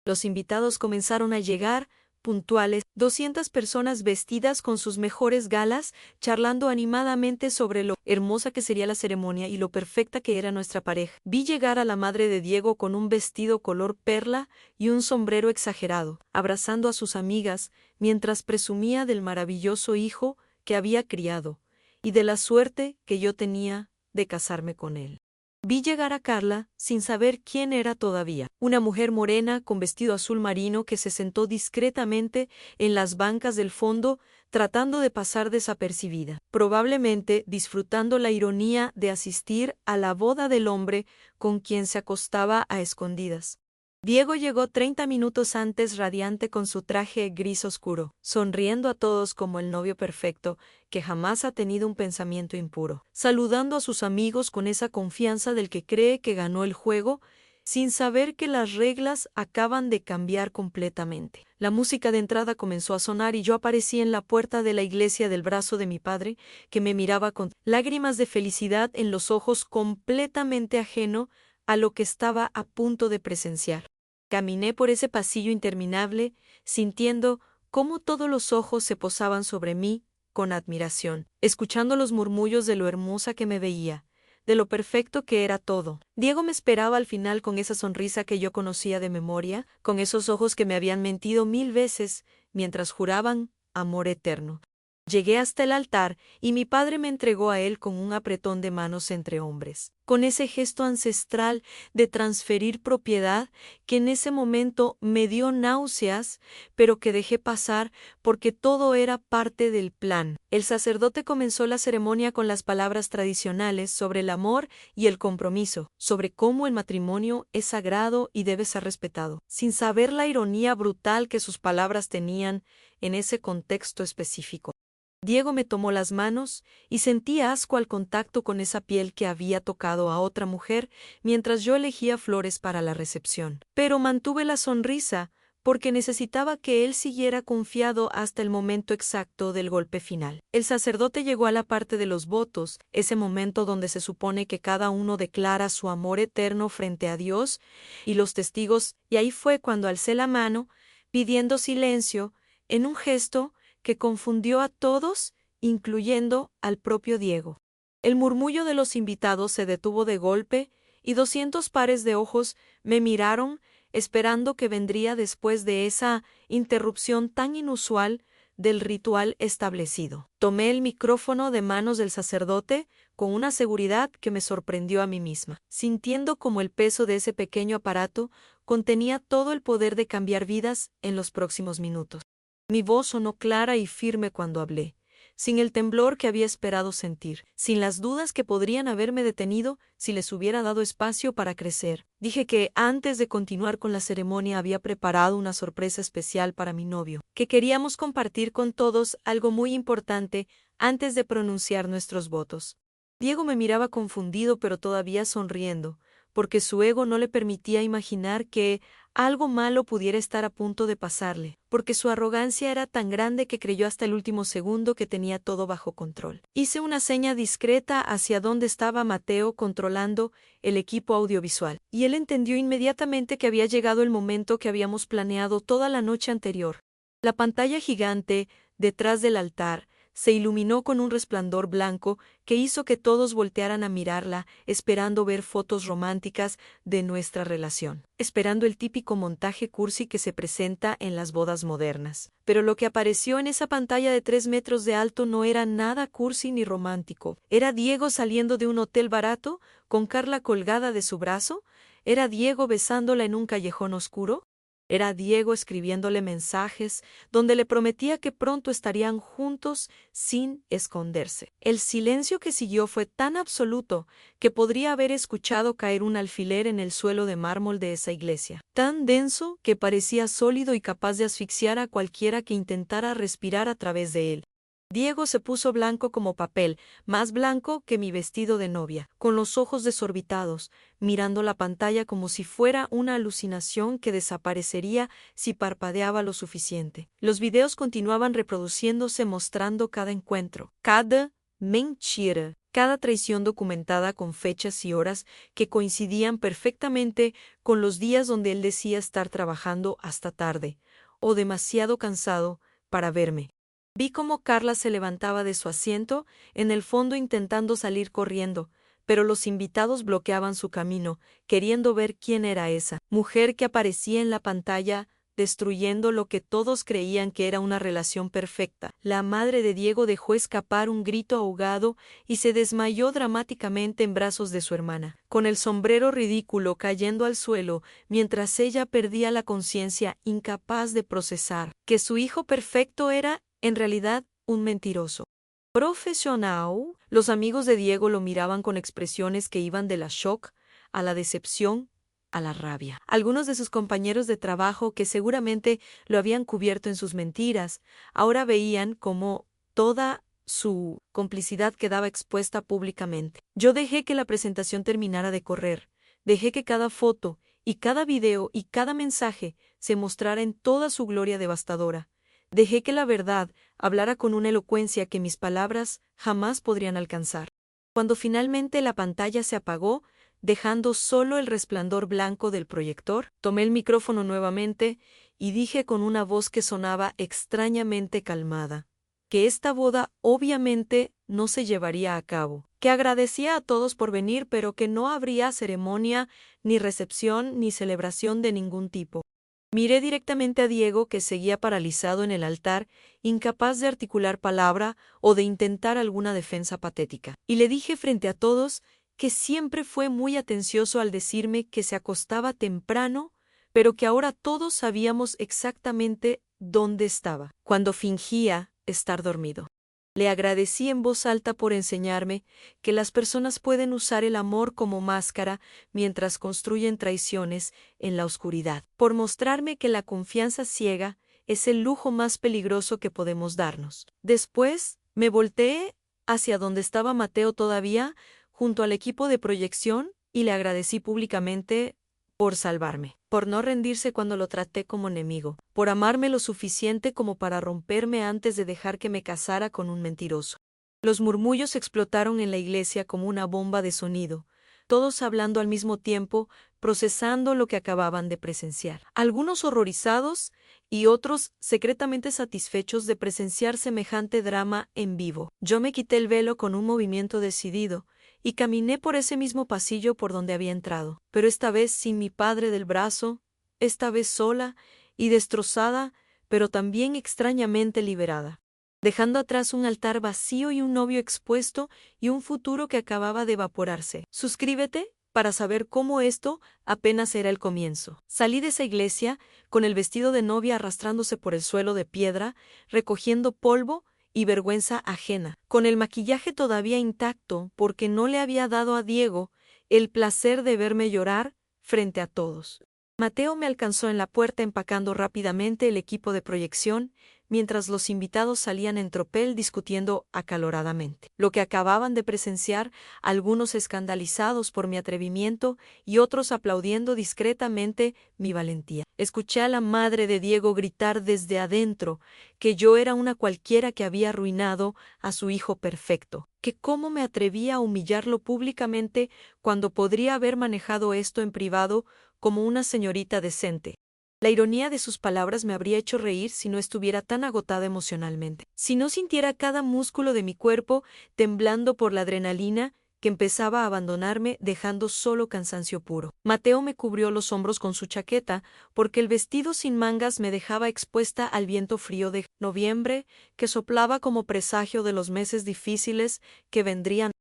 Speaker 1: Los invitados comenzaron a llegar, puntuales, 200 personas vestidas con sus mejores galas, charlando animadamente sobre lo hermosa que sería la ceremonia y lo perfecta que era nuestra pareja. Vi llegar a la madre de Diego con un vestido color perla y un sombrero exagerado, abrazando a sus amigas, mientras presumía del maravilloso hijo que había criado, y de la suerte que yo tenía de casarme con él. Vi llegar a Carla sin saber quién era todavía, una mujer morena con vestido azul marino que se sentó discretamente en las bancas del fondo tratando de pasar desapercibida, probablemente disfrutando la ironía de asistir a la boda del hombre con quien se acostaba a escondidas. Diego llegó 30 minutos antes radiante con su traje gris oscuro, sonriendo a todos como el novio perfecto, que jamás ha tenido un pensamiento impuro, saludando a sus amigos con esa confianza del que cree que ganó el juego, sin saber que las reglas acaban de cambiar completamente. La música de entrada comenzó a sonar y yo aparecí en la puerta de la iglesia del brazo de mi padre, que me miraba con lágrimas de felicidad en los ojos, completamente ajeno a lo que estaba a punto de presenciar. Caminé por ese pasillo interminable, sintiendo cómo todos los ojos se posaban sobre mí con admiración, escuchando los murmullos de lo hermosa que me veía, de lo perfecto que era todo. Diego me esperaba al final con esa sonrisa que yo conocía de memoria, con esos ojos que me habían mentido 1000 veces, mientras juraban amor eterno. Llegué hasta el altar y mi padre me entregó a él con un apretón de manos entre hombres, con ese gesto ancestral de transferir propiedad que en ese momento me dio náuseas, pero que dejé pasar porque todo era parte del plan. El sacerdote comenzó la ceremonia con las palabras tradicionales sobre el amor y el compromiso, sobre cómo el matrimonio es sagrado y debe ser respetado, sin saber la ironía brutal que sus palabras tenían en ese contexto específico. Diego me tomó las manos y sentí asco al contacto con esa piel que había tocado a otra mujer mientras yo elegía flores para la recepción. Pero mantuve la sonrisa porque necesitaba que él siguiera confiado hasta el momento exacto del golpe final. El sacerdote llegó a la parte de los votos, ese momento donde se supone que cada uno declara su amor eterno frente a Dios y los testigos, y ahí fue cuando alcé la mano, pidiendo silencio, en un gesto que confundió a todos, incluyendo al propio Diego. El murmullo de los invitados se detuvo de golpe y 200 pares de ojos me miraron, esperando que vendría después de esa interrupción tan inusual del ritual establecido. Tomé el micrófono de manos del sacerdote con una seguridad que me sorprendió a mí misma, sintiendo como el peso de ese pequeño aparato contenía todo el poder de cambiar vidas en los próximos minutos. Mi voz sonó clara y firme cuando hablé, sin el temblor que había esperado sentir, sin las dudas que podrían haberme detenido si les hubiera dado espacio para crecer. Dije que antes de continuar con la ceremonia había preparado una sorpresa especial para mi novio, que queríamos compartir con todos algo muy importante antes de pronunciar nuestros votos. Diego me miraba confundido pero todavía sonriendo, porque su ego no le permitía imaginar que algo malo pudiera estar a punto de pasarle, porque su arrogancia era tan grande que creyó hasta el último segundo que tenía todo bajo control. Hice una seña discreta hacia donde estaba Mateo controlando el equipo audiovisual, y él entendió inmediatamente que había llegado el momento que habíamos planeado toda la noche anterior. La pantalla gigante, detrás del altar, se iluminó con un resplandor blanco que hizo que todos voltearan a mirarla, esperando ver fotos románticas de nuestra relación, esperando el típico montaje cursi que se presenta en las bodas modernas. Pero lo que apareció en esa pantalla de 3 metros de alto no era nada cursi ni romántico. Era Diego saliendo de un hotel barato, con Carla colgada de su brazo. Era Diego besándola en un callejón oscuro. Era Diego escribiéndole mensajes donde le prometía que pronto estarían juntos sin esconderse. El silencio que siguió fue tan absoluto que podría haber escuchado caer un alfiler en el suelo de mármol de esa iglesia, tan denso que parecía sólido y capaz de asfixiar a cualquiera que intentara respirar a través de él. Diego se puso blanco como papel, más blanco que mi vestido de novia, con los ojos desorbitados, mirando la pantalla como si fuera una alucinación que desaparecería si parpadeaba lo suficiente. Los videos continuaban reproduciéndose mostrando cada encuentro, cada mentira, cada traición documentada con fechas y horas que coincidían perfectamente con los días donde él decía estar trabajando hasta tarde, o demasiado cansado para verme. Vi cómo Carla se levantaba de su asiento, en el fondo intentando salir corriendo, pero los invitados bloqueaban su camino, queriendo ver quién era esa mujer que aparecía en la pantalla, destruyendo lo que todos creían que era una relación perfecta. La madre de Diego dejó escapar un grito ahogado y se desmayó dramáticamente en brazos de su hermana, con el sombrero ridículo cayendo al suelo mientras ella perdía la conciencia, incapaz de procesar que su hijo perfecto era en realidad un mentiroso profesional. Los amigos de Diego lo miraban con expresiones que iban de la shock a la decepción a la rabia. Algunos de sus compañeros de trabajo, que seguramente lo habían cubierto en sus mentiras, ahora veían cómo toda su complicidad quedaba expuesta públicamente. Yo dejé que la presentación terminara de correr, dejé que cada foto y cada video y cada mensaje se mostrara en toda su gloria devastadora. Dejé que la verdad hablara con una elocuencia que mis palabras jamás podrían alcanzar. Cuando finalmente la pantalla se apagó, dejando solo el resplandor blanco del proyector, tomé el micrófono nuevamente y dije con una voz que sonaba extrañamente calmada, que esta boda obviamente no se llevaría a cabo, que agradecía a todos por venir, pero que no habría ceremonia, ni recepción, ni celebración de ningún tipo. Miré directamente a Diego, que seguía paralizado en el altar, incapaz de articular palabra o de intentar alguna defensa patética. Y le dije frente a todos que siempre fue muy atencioso al decirme que se acostaba temprano, pero que ahora todos sabíamos exactamente dónde estaba, cuando fingía estar dormido. Le agradecí en voz alta por enseñarme que las personas pueden usar el amor como máscara mientras construyen traiciones en la oscuridad, por mostrarme que la confianza ciega es el lujo más peligroso que podemos darnos. Después, me volteé hacia donde estaba Mateo todavía, junto al equipo de proyección, y le agradecí públicamente por salvarme, por no rendirse cuando lo traté como enemigo, por amarme lo suficiente como para romperme antes de dejar que me casara con un mentiroso. Los murmullos explotaron en la iglesia como una bomba de sonido, todos hablando al mismo tiempo, procesando lo que acababan de presenciar. Algunos horrorizados y otros secretamente satisfechos de presenciar semejante drama en vivo. Yo me quité el velo con un movimiento decidido, y caminé por ese mismo pasillo por donde había entrado, pero esta vez sin mi padre del brazo, esta vez sola y destrozada, pero también extrañamente liberada, dejando atrás un altar vacío y un novio expuesto y un futuro que acababa de evaporarse. Suscríbete para saber cómo esto apenas era el comienzo. Salí de esa iglesia con el vestido de novia arrastrándose por el suelo de piedra, recogiendo polvo y vergüenza ajena, con el maquillaje todavía intacto porque no le había dado a Diego el placer de verme llorar frente a todos. Mateo me alcanzó en la puerta empacando rápidamente el equipo de proyección, mientras los invitados salían en tropel discutiendo acaloradamente lo que acababan de presenciar, algunos escandalizados por mi atrevimiento y otros aplaudiendo discretamente mi valentía. Escuché a la madre de Diego gritar desde adentro que yo era una cualquiera que había arruinado a su hijo perfecto, que cómo me atrevía a humillarlo públicamente cuando podría haber manejado esto en privado como una señorita decente. La ironía de sus palabras me habría hecho reír si no estuviera tan agotada emocionalmente, si no sintiera cada músculo de mi cuerpo temblando por la adrenalina que empezaba a abandonarme, dejando solo cansancio puro. Mateo me cubrió los hombros con su chaqueta, porque el vestido sin mangas me dejaba expuesta al viento frío de noviembre, que soplaba como presagio de los meses difíciles que vendrían.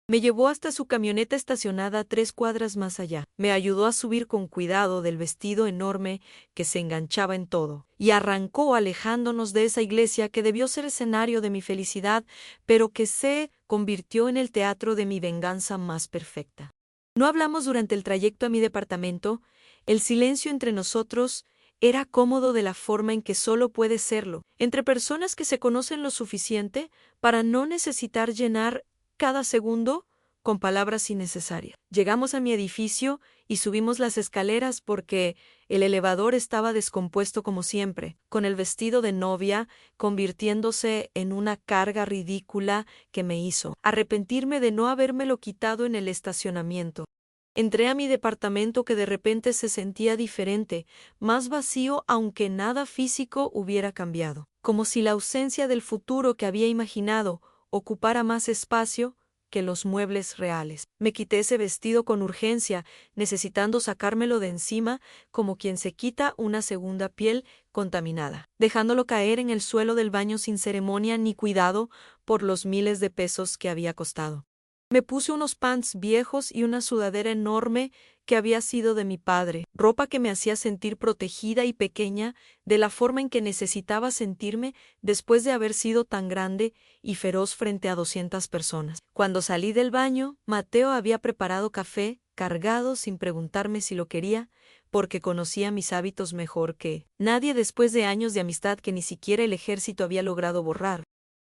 Speaker 1: Me llevó hasta su camioneta estacionada 3 cuadras más allá. Me ayudó a subir con cuidado del vestido enorme que se enganchaba en todo, y arrancó alejándonos de esa iglesia que debió ser escenario de mi felicidad, pero que se convirtió en el teatro de mi venganza más perfecta. No hablamos durante el trayecto a mi departamento. El silencio entre nosotros era cómodo de la forma en que solo puede serlo, entre personas que se conocen lo suficiente para no necesitar llenar cada segundo con palabras innecesarias. Llegamos a mi edificio y subimos las escaleras porque el elevador estaba descompuesto como siempre, con el vestido de novia convirtiéndose en una carga ridícula que me hizo arrepentirme de no habérmelo quitado en el estacionamiento. Entré a mi departamento, que de repente se sentía diferente, más vacío, aunque nada físico hubiera cambiado, como si la ausencia del futuro que había imaginado ocupara más espacio que los muebles reales. Me quité ese vestido con urgencia, necesitando sacármelo de encima como quien se quita una segunda piel contaminada, dejándolo caer en el suelo del baño sin ceremonia ni cuidado por los miles de pesos que había costado. Me puse unos pants viejos y una sudadera enorme que había sido de mi padre, ropa que me hacía sentir protegida y pequeña de la forma en que necesitaba sentirme después de haber sido tan grande y feroz frente a 200 personas. Cuando salí del baño, Mateo había preparado café, cargado sin preguntarme si lo quería, porque conocía mis hábitos mejor que nadie después de años de amistad que ni siquiera el ejército había logrado borrar.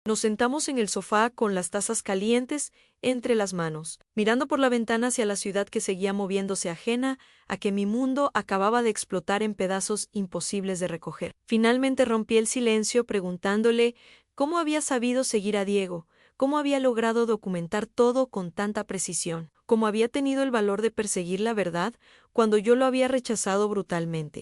Speaker 1: Nos sentamos en el sofá con las tazas calientes entre las manos, mirando por la ventana hacia la ciudad que seguía moviéndose, ajena a que mi mundo acababa de explotar en pedazos imposibles de recoger. Finalmente rompí el silencio preguntándole cómo había sabido seguir a Diego, cómo había logrado documentar todo con tanta precisión, cómo había tenido el valor de perseguir la verdad cuando yo lo había rechazado brutalmente.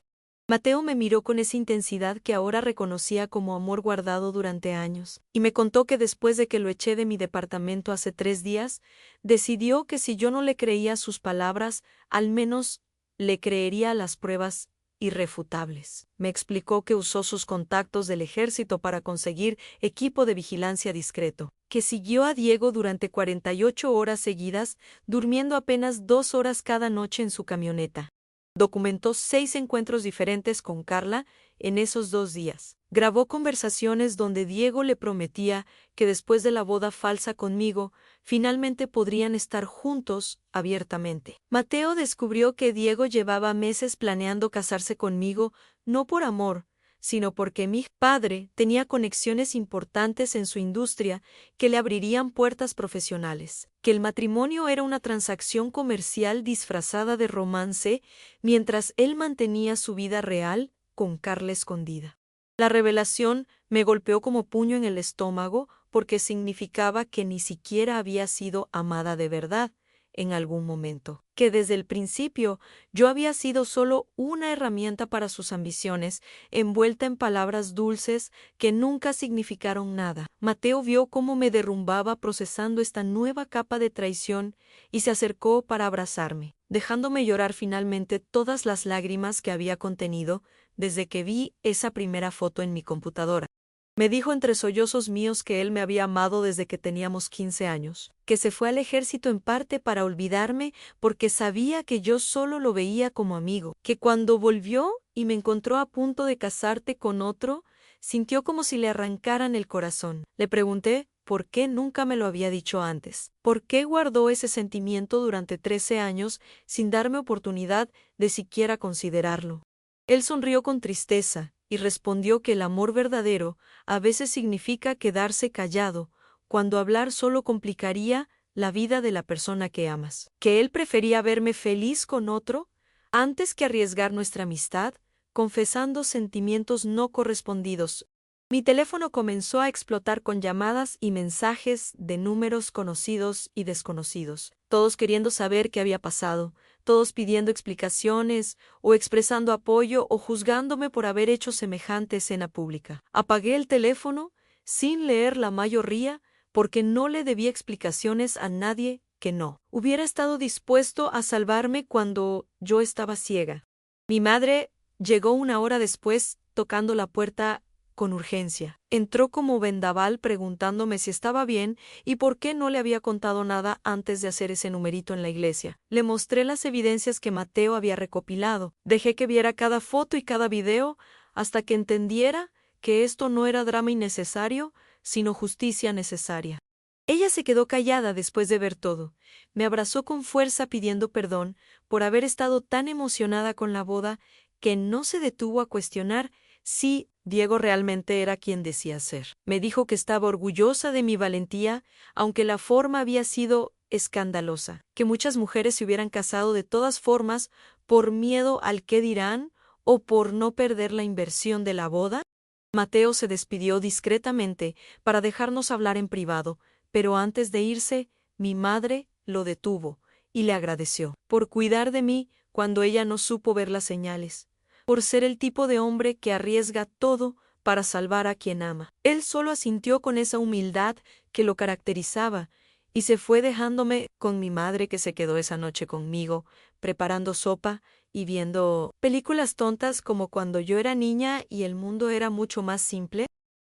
Speaker 1: Mateo me miró con esa intensidad que ahora reconocía como amor guardado durante años, y me contó que después de que lo eché de mi departamento hace 3 días, decidió que si yo no le creía sus palabras, al menos le creería las pruebas irrefutables. Me explicó que usó sus contactos del ejército para conseguir equipo de vigilancia discreto, que siguió a Diego durante 48 horas seguidas, durmiendo apenas 2 horas cada noche en su camioneta. Documentó 6 encuentros diferentes con Carla en esos 2 días. Grabó conversaciones donde Diego le prometía que después de la boda falsa conmigo, finalmente podrían estar juntos abiertamente. Mateo descubrió que Diego llevaba meses planeando casarse conmigo, no por amor, sino porque mi padre tenía conexiones importantes en su industria que le abrirían puertas profesionales, que el matrimonio era una transacción comercial disfrazada de romance, mientras él mantenía su vida real con Carla escondida. La revelación me golpeó como puño en el estómago porque significaba que ni siquiera había sido amada de verdad en algún momento, que desde el principio yo había sido solo una herramienta para sus ambiciones, envuelta en palabras dulces que nunca significaron nada. Mateo vio cómo me derrumbaba procesando esta nueva capa de traición y se acercó para abrazarme, dejándome llorar finalmente todas las lágrimas que había contenido desde que vi esa primera foto en mi computadora. Me dijo entre sollozos míos que él me había amado desde que teníamos 15 años, que se fue al ejército en parte para olvidarme porque sabía que yo solo lo veía como amigo, que cuando volvió y me encontró a punto de casarte con otro, sintió como si le arrancaran el corazón. Le pregunté por qué nunca me lo había dicho antes, por qué guardó ese sentimiento durante 13 años sin darme oportunidad de siquiera considerarlo. Él sonrió con tristeza y respondió que el amor verdadero a veces significa quedarse callado, cuando hablar solo complicaría la vida de la persona que amas, que él prefería verme feliz con otro antes que arriesgar nuestra amistad, confesando sentimientos no correspondidos. Mi teléfono comenzó a explotar con llamadas y mensajes de números conocidos y desconocidos, todos queriendo saber qué había pasado, todos pidiendo explicaciones o expresando apoyo o juzgándome por haber hecho semejante escena pública. Apagué el teléfono sin leer la mayoría porque no le debía explicaciones a nadie que no hubiera estado dispuesto a salvarme cuando yo estaba ciega. Mi madre llegó 1 hora después tocando la puerta con urgencia. Entró como vendaval preguntándome si estaba bien y por qué no le había contado nada antes de hacer ese numerito en la iglesia. Le mostré las evidencias que Mateo había recopilado. Dejé que viera cada foto y cada video hasta que entendiera que esto no era drama innecesario, sino justicia necesaria. Ella se quedó callada después de ver todo. Me abrazó con fuerza pidiendo perdón por haber estado tan emocionada con la boda que no se detuvo a cuestionar si Diego realmente era quien decía ser. Me dijo que estaba orgullosa de mi valentía, aunque la forma había sido escandalosa, que muchas mujeres se hubieran casado de todas formas por miedo al qué dirán o por no perder la inversión de la boda. Mateo se despidió discretamente para dejarnos hablar en privado, pero antes de irse, mi madre lo detuvo y le agradeció por cuidar de mí cuando ella no supo ver las señales, por ser el tipo de hombre que arriesga todo para salvar a quien ama. Él solo asintió con esa humildad que lo caracterizaba y se fue dejándome con mi madre que se quedó esa noche conmigo, preparando sopa y viendo películas tontas como cuando yo era niña y el mundo era mucho más simple.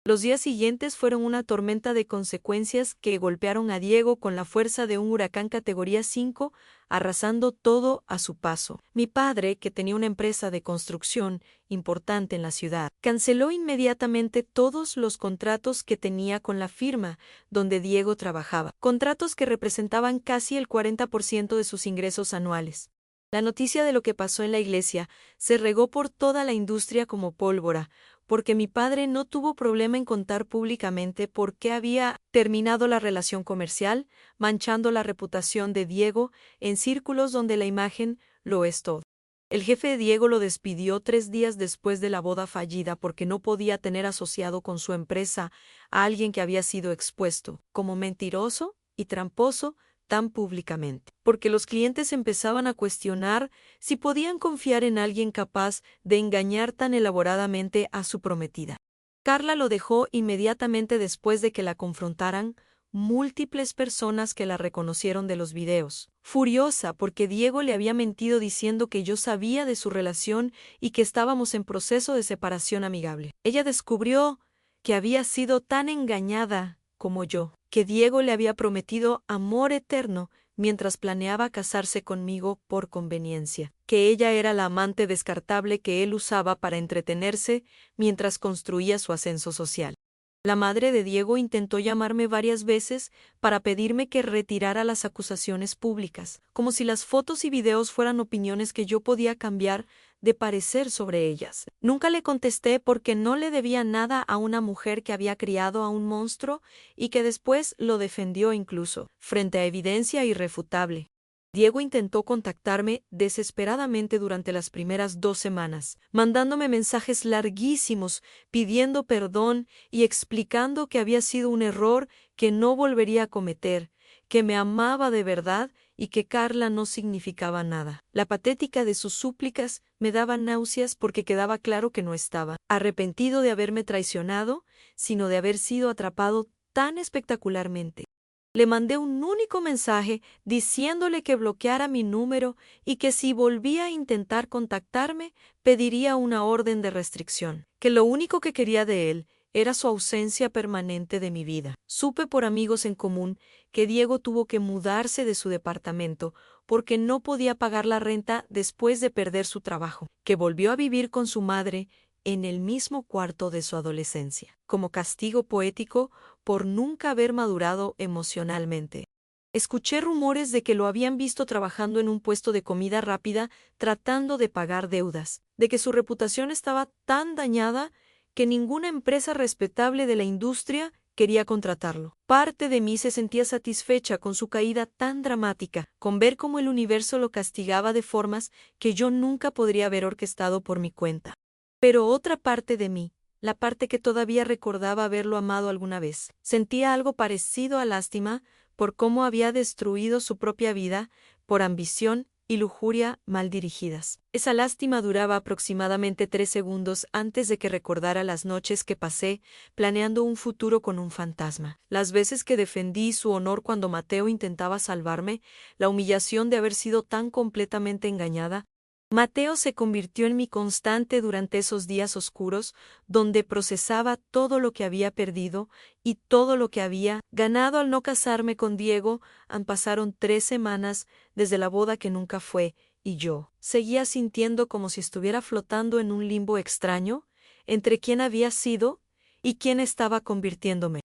Speaker 1: Los días siguientes fueron una tormenta de consecuencias que golpearon a Diego con la fuerza de un huracán categoría 5, arrasando todo a su paso. Mi padre, que tenía una empresa de construcción importante en la ciudad, canceló inmediatamente todos los contratos que tenía con la firma donde Diego trabajaba, contratos que representaban casi el 40% de sus ingresos anuales. La noticia de lo que pasó en la iglesia se regó por toda la industria como pólvora, porque mi padre no tuvo problema en contar públicamente por qué había terminado la relación comercial, manchando la reputación de Diego en círculos donde la imagen lo es todo. El jefe de Diego lo despidió 3 días después de la boda fallida porque no podía tener asociado con su empresa a alguien que había sido expuesto como mentiroso y tramposo tan públicamente, porque los clientes empezaban a cuestionar si podían confiar en alguien capaz de engañar tan elaboradamente a su prometida. Carla lo dejó inmediatamente después de que la confrontaran múltiples personas que la reconocieron de los videos, furiosa porque Diego le había mentido diciendo que yo sabía de su relación y que estábamos en proceso de separación amigable. Ella descubrió que había sido tan engañada como yo, que Diego le había prometido amor eterno mientras planeaba casarse conmigo por conveniencia, que ella era la amante descartable que él usaba para entretenerse mientras construía su ascenso social. La madre de Diego intentó llamarme varias veces para pedirme que retirara las acusaciones públicas, como si las fotos y videos fueran opiniones que yo podía cambiar de parecer sobre ellas. Nunca le contesté porque no le debía nada a una mujer que había criado a un monstruo y que después lo defendió incluso, frente a evidencia irrefutable. Diego intentó contactarme desesperadamente durante las primeras 2 semanas, mandándome mensajes larguísimos, pidiendo perdón y explicando que había sido un error que no volvería a cometer, que me amaba de verdad y que Carla no significaba nada. La patética de sus súplicas me daba náuseas porque quedaba claro que no estaba arrepentido de haberme traicionado, sino de haber sido atrapado tan espectacularmente. Le mandé un único mensaje diciéndole que bloqueara mi número y que si volvía a intentar contactarme, pediría una orden de restricción, que lo único que quería de él era su ausencia permanente de mi vida. Supe por amigos en común que Diego tuvo que mudarse de su departamento porque no podía pagar la renta después de perder su trabajo, que volvió a vivir con su madre en el mismo cuarto de su adolescencia, como castigo poético por nunca haber madurado emocionalmente. Escuché rumores de que lo habían visto trabajando en un puesto de comida rápida tratando de pagar deudas, de que su reputación estaba tan dañada que ninguna empresa respetable de la industria quería contratarlo. Parte de mí se sentía satisfecha con su caída tan dramática, con ver cómo el universo lo castigaba de formas que yo nunca podría haber orquestado por mi cuenta. Pero otra parte de mí, la parte que todavía recordaba haberlo amado alguna vez, sentía algo parecido a lástima por cómo había destruido su propia vida por ambición y lujuria mal dirigidas. Esa lástima duraba aproximadamente 3 segundos antes de que recordara las noches que pasé planeando un futuro con un fantasma, las veces que defendí su honor cuando Mateo intentaba salvarme, la humillación de haber sido tan completamente engañada. Mateo se convirtió en mi constante durante esos días oscuros, donde procesaba todo lo que había perdido y todo lo que había ganado al no casarme con Diego. Pasaron 3 semanas desde la boda que nunca fue, y yo seguía sintiendo como si estuviera flotando en un limbo extraño, entre quién había sido y quién estaba convirtiéndome.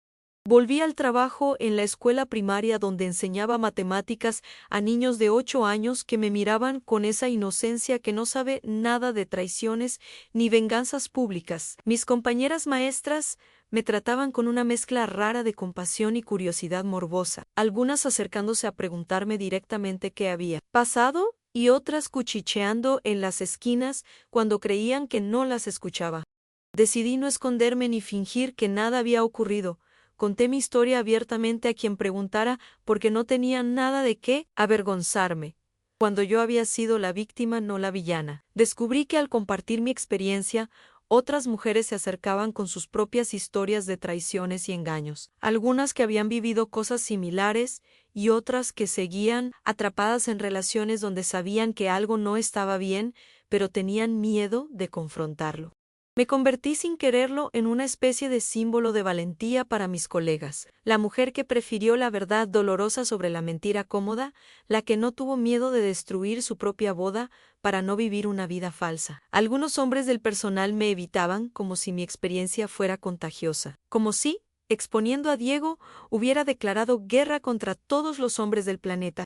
Speaker 1: Volví al trabajo en la escuela primaria donde enseñaba matemáticas a niños de 8 años que me miraban con esa inocencia que no sabe nada de traiciones ni venganzas públicas. Mis compañeras maestras me trataban con una mezcla rara de compasión y curiosidad morbosa, algunas acercándose a preguntarme directamente qué había pasado y otras cuchicheando en las esquinas cuando creían que no las escuchaba. Decidí no esconderme ni fingir que nada había ocurrido. Conté mi historia abiertamente a quien preguntara porque no tenía nada de qué avergonzarme, cuando yo había sido la víctima, no la villana. Descubrí que al compartir mi experiencia, otras mujeres se acercaban con sus propias historias de traiciones y engaños, algunas que habían vivido cosas similares y otras que seguían atrapadas en relaciones donde sabían que algo no estaba bien, pero tenían miedo de confrontarlo. Me convertí sin quererlo en una especie de símbolo de valentía para mis colegas, la mujer que prefirió la verdad dolorosa sobre la mentira cómoda, la que no tuvo miedo de destruir su propia boda para no vivir una vida falsa. Algunos hombres del personal me evitaban como si mi experiencia fuera contagiosa, como si, exponiendo a Diego, hubiera declarado guerra contra todos los hombres del planeta.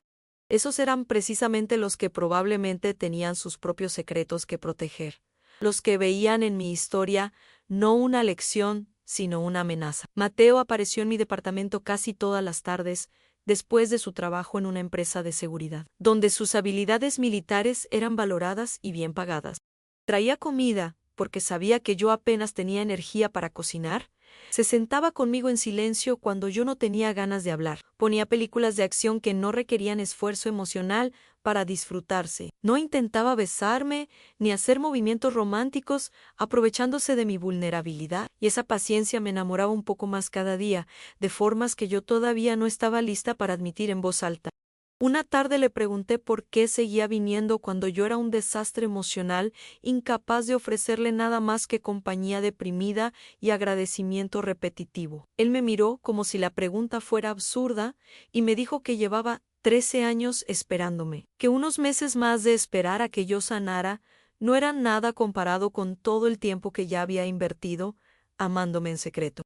Speaker 1: Esos eran precisamente los que probablemente tenían sus propios secretos que proteger. Los que veían en mi historia no una lección, sino una amenaza. Mateo apareció en mi departamento casi todas las tardes, después de su trabajo en una empresa de seguridad, donde sus habilidades militares eran valoradas y bien pagadas. Traía comida, porque sabía que yo apenas tenía energía para cocinar, Se sentaba conmigo en silencio cuando yo no tenía ganas de hablar. Ponía películas de acción que no requerían esfuerzo emocional para disfrutarse. No intentaba besarme ni hacer movimientos románticos aprovechándose de mi vulnerabilidad, y esa paciencia me enamoraba un poco más cada día, de formas que yo todavía no estaba lista para admitir en voz alta. Una tarde le pregunté por qué seguía viniendo cuando yo era un desastre emocional, incapaz de ofrecerle nada más que compañía deprimida y agradecimiento repetitivo. Él me miró como si la pregunta fuera absurda y me dijo que llevaba 13 años esperándome, que unos meses más de esperar a que yo sanara no eran nada comparado con todo el tiempo que ya había invertido amándome en secreto.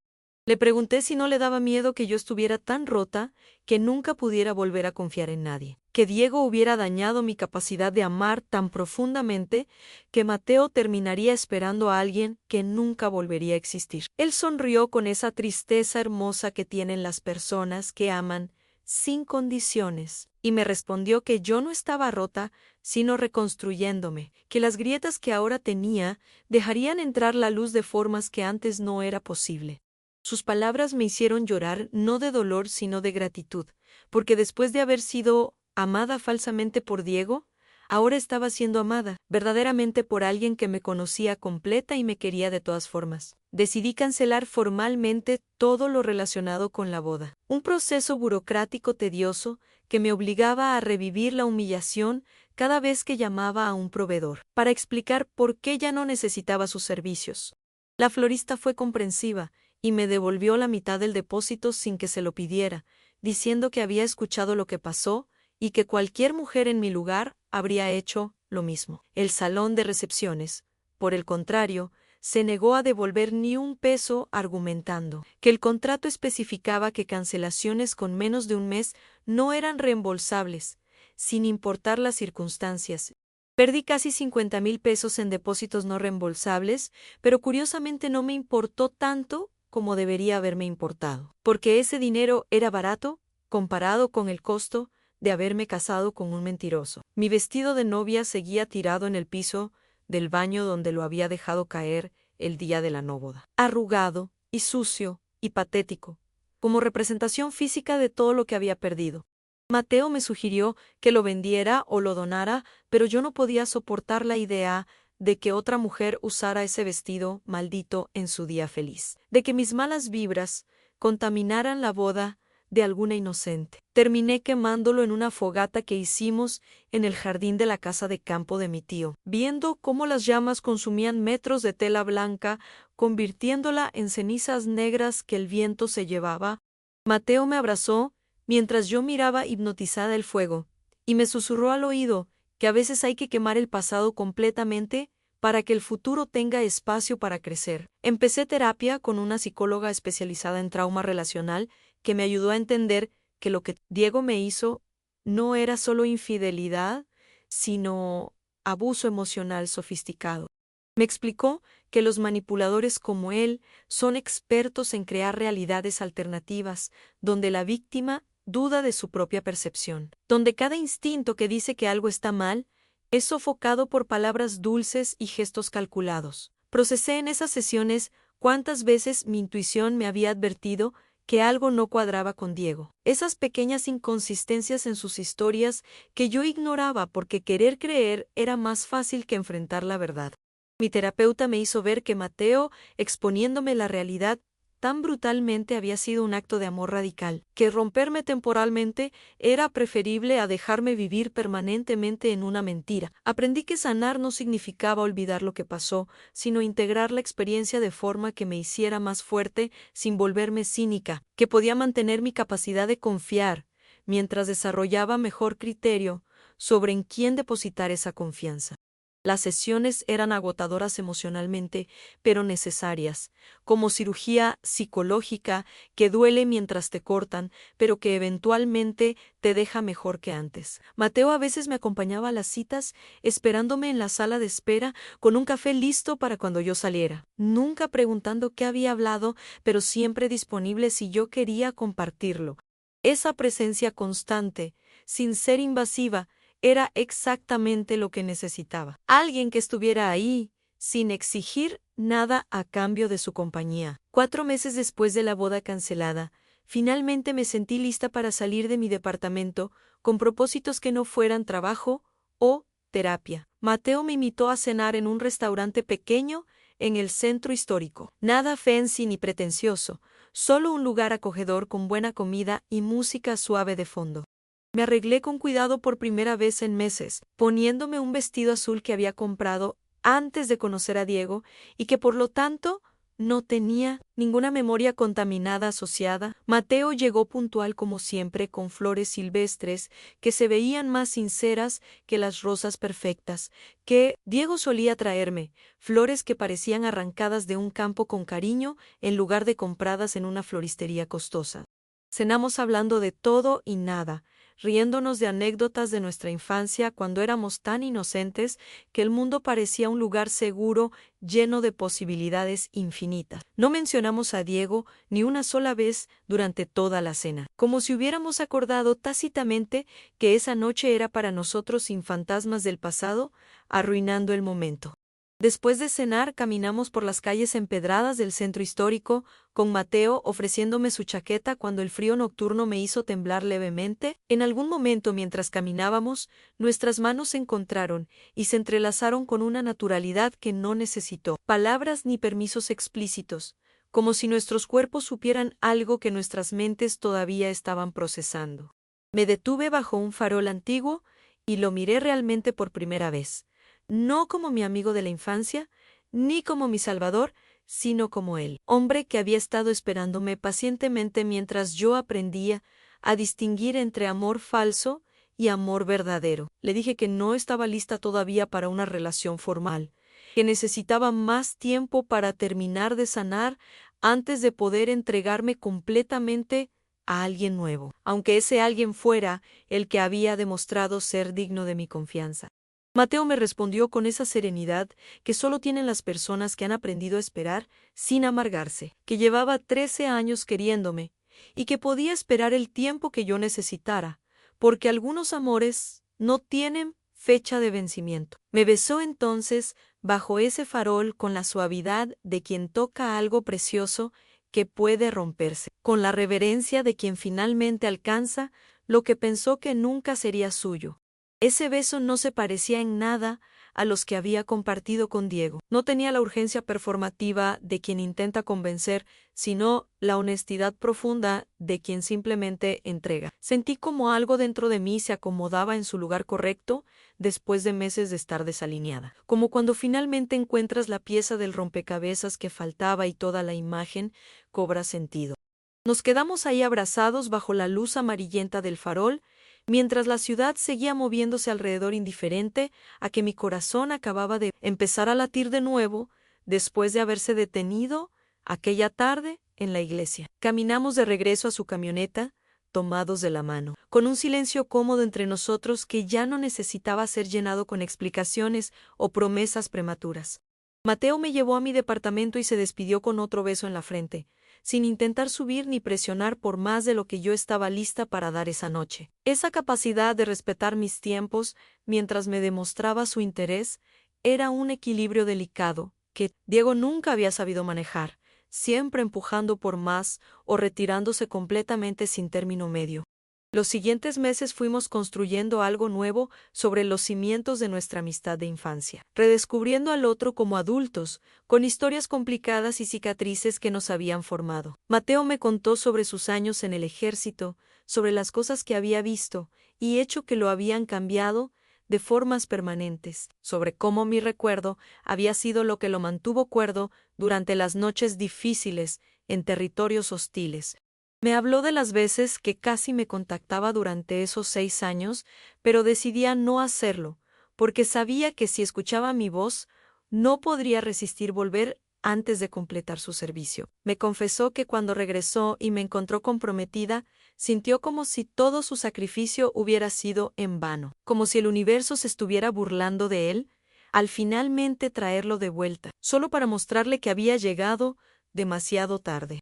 Speaker 1: Le pregunté si no le daba miedo que yo estuviera tan rota que nunca pudiera volver a confiar en nadie, que Diego hubiera dañado mi capacidad de amar tan profundamente que Mateo terminaría esperando a alguien que nunca volvería a existir. Él sonrió con esa tristeza hermosa que tienen las personas que aman sin condiciones, y me respondió que yo no estaba rota, sino reconstruyéndome, que las grietas que ahora tenía dejarían entrar la luz de formas que antes no era posible. Sus palabras me hicieron llorar no de dolor sino de gratitud, porque después de haber sido amada falsamente por Diego, ahora estaba siendo amada verdaderamente por alguien que me conocía completa y me quería de todas formas. Decidí cancelar formalmente todo lo relacionado con la boda, un proceso burocrático tedioso que me obligaba a revivir la humillación cada vez que llamaba a un proveedor, para explicar por qué ya no necesitaba sus servicios. La florista fue comprensiva y me devolvió la mitad del depósito sin que se lo pidiera, diciendo que había escuchado lo que pasó y que cualquier mujer en mi lugar habría hecho lo mismo. El salón de recepciones, por el contrario, se negó a devolver ni un peso, argumentando que el contrato especificaba que cancelaciones con menos de un mes no eran reembolsables, sin importar las circunstancias. Perdí casi 50,000 pesos en depósitos no reembolsables, pero curiosamente no me importó tanto como debería haberme importado, porque ese dinero era barato comparado con el costo de haberme casado con un mentiroso. Mi vestido de novia seguía tirado en el piso del baño donde lo había dejado caer el día de la no boda, arrugado y sucio y patético, como representación física de todo lo que había perdido. Mateo me sugirió que lo vendiera o lo donara, pero yo no podía soportar la idea de que otra mujer usara ese vestido maldito en su día feliz, de que mis malas vibras contaminaran la boda de alguna inocente. Terminé quemándolo en una fogata que hicimos en el jardín de la casa de campo de mi tío, viendo cómo las llamas consumían metros de tela blanca, convirtiéndola en cenizas negras que el viento se llevaba. Mateo me abrazó mientras yo miraba hipnotizada el fuego, y me susurró al oído que a veces hay que quemar el pasado completamente para que el futuro tenga espacio para crecer. Empecé terapia con una psicóloga especializada en trauma relacional que me ayudó a entender que lo que Diego me hizo no era solo infidelidad, sino abuso emocional sofisticado. Me explicó que los manipuladores como él son expertos en crear realidades alternativas, donde la víctima duda de su propia percepción, donde cada instinto que dice que algo está mal es sofocado por palabras dulces y gestos calculados. Procesé en esas sesiones cuántas veces mi intuición me había advertido que algo no cuadraba con Diego. Esas pequeñas inconsistencias en sus historias que yo ignoraba porque querer creer era más fácil que enfrentar la verdad. Mi terapeuta me hizo ver que Mateo, exponiéndome la realidad tan brutalmente, había sido un acto de amor radical, que romperme temporalmente era preferible a dejarme vivir permanentemente en una mentira. Aprendí que sanar no significaba olvidar lo que pasó, sino integrar la experiencia de forma que me hiciera más fuerte sin volverme cínica, que podía mantener mi capacidad de confiar, mientras desarrollaba mejor criterio sobre en quién depositar esa confianza. Las sesiones eran agotadoras emocionalmente, pero necesarias, como cirugía psicológica que duele mientras te cortan, pero que eventualmente te deja mejor que antes. Mateo a veces me acompañaba a las citas, esperándome en la sala de espera con un café listo para cuando yo saliera, nunca preguntando qué había hablado, pero siempre disponible si yo quería compartirlo. Esa presencia constante, sin ser invasiva, era exactamente lo que necesitaba. Alguien que estuviera ahí, sin exigir nada a cambio de su compañía. 4 meses después de la boda cancelada, finalmente me sentí lista para salir de mi departamento con propósitos que no fueran trabajo o terapia. Mateo me invitó a cenar en un restaurante pequeño en el centro histórico. Nada fancy ni pretencioso, solo un lugar acogedor con buena comida y música suave de fondo. Me arreglé con cuidado por primera vez en meses, poniéndome un vestido azul que había comprado antes de conocer a Diego y que por lo tanto no tenía ninguna memoria contaminada asociada. Mateo llegó puntual como siempre con flores silvestres que se veían más sinceras que las rosas perfectas que Diego solía traerme, flores que parecían arrancadas de un campo con cariño en lugar de compradas en una floristería costosa. Cenamos hablando de todo y nada, riéndonos de anécdotas de nuestra infancia cuando éramos tan inocentes que el mundo parecía un lugar seguro lleno de posibilidades infinitas. No mencionamos a Diego ni una sola vez durante toda la cena, como si hubiéramos acordado tácitamente que esa noche era para nosotros sin fantasmas del pasado, arruinando el momento. Después de cenar, caminamos por las calles empedradas del centro histórico, con Mateo ofreciéndome su chaqueta cuando el frío nocturno me hizo temblar levemente. En algún momento mientras caminábamos, nuestras manos se encontraron y se entrelazaron con una naturalidad que no necesitó palabras ni permisos explícitos, como si nuestros cuerpos supieran algo que nuestras mentes todavía estaban procesando. Me detuve bajo un farol antiguo y lo miré realmente por primera vez. No como mi amigo de la infancia, ni como mi salvador, sino como él, hombre que había estado esperándome pacientemente mientras yo aprendía a distinguir entre amor falso y amor verdadero. Le dije que no estaba lista todavía para una relación formal, que necesitaba más tiempo para terminar de sanar antes de poder entregarme completamente a alguien nuevo, aunque ese alguien fuera el que había demostrado ser digno de mi confianza. Mateo me respondió con esa serenidad que solo tienen las personas que han aprendido a esperar sin amargarse, que llevaba 13 años queriéndome y que podía esperar el tiempo que yo necesitara, porque algunos amores no tienen fecha de vencimiento. Me besó entonces bajo ese farol con la suavidad de quien toca algo precioso que puede romperse, con la reverencia de quien finalmente alcanza lo que pensó que nunca sería suyo. Ese beso no se parecía en nada a los que había compartido con Diego. No tenía la urgencia performativa de quien intenta convencer, sino la honestidad profunda de quien simplemente entrega. Sentí como algo dentro de mí se acomodaba en su lugar correcto después de meses de estar desalineada. Como cuando finalmente encuentras la pieza del rompecabezas que faltaba y toda la imagen cobra sentido. Nos quedamos ahí abrazados bajo la luz amarillenta del farol, mientras la ciudad seguía moviéndose alrededor indiferente a que mi corazón acababa de empezar a latir de nuevo después de haberse detenido aquella tarde en la iglesia. Caminamos de regreso a su camioneta, tomados de la mano, con un silencio cómodo entre nosotros que ya no necesitaba ser llenado con explicaciones o promesas prematuras. Mateo me llevó a mi departamento y se despidió con otro beso en la frente, sin intentar subir ni presionar por más de lo que yo estaba lista para dar esa noche. Esa capacidad de respetar mis tiempos mientras me demostraba su interés era un equilibrio delicado que Diego nunca había sabido manejar, siempre empujando por más o retirándose completamente sin término medio. Los siguientes meses fuimos construyendo algo nuevo sobre los cimientos de nuestra amistad de infancia, redescubriendo al otro como adultos, con historias complicadas y cicatrices que nos habían formado. Mateo me contó sobre sus años en el ejército, sobre las cosas que había visto y hecho que lo habían cambiado de formas permanentes, sobre cómo mi recuerdo había sido lo que lo mantuvo cuerdo durante las noches difíciles en territorios hostiles. Me habló de las veces que casi me contactaba durante esos 6 años, pero decidía no hacerlo, porque sabía que si escuchaba mi voz, no podría resistir volver antes de completar su servicio. Me confesó que cuando regresó y me encontró comprometida, sintió como si todo su sacrificio hubiera sido en vano, como si el universo se estuviera burlando de él, al finalmente traerlo de vuelta, solo para mostrarle que había llegado demasiado tarde.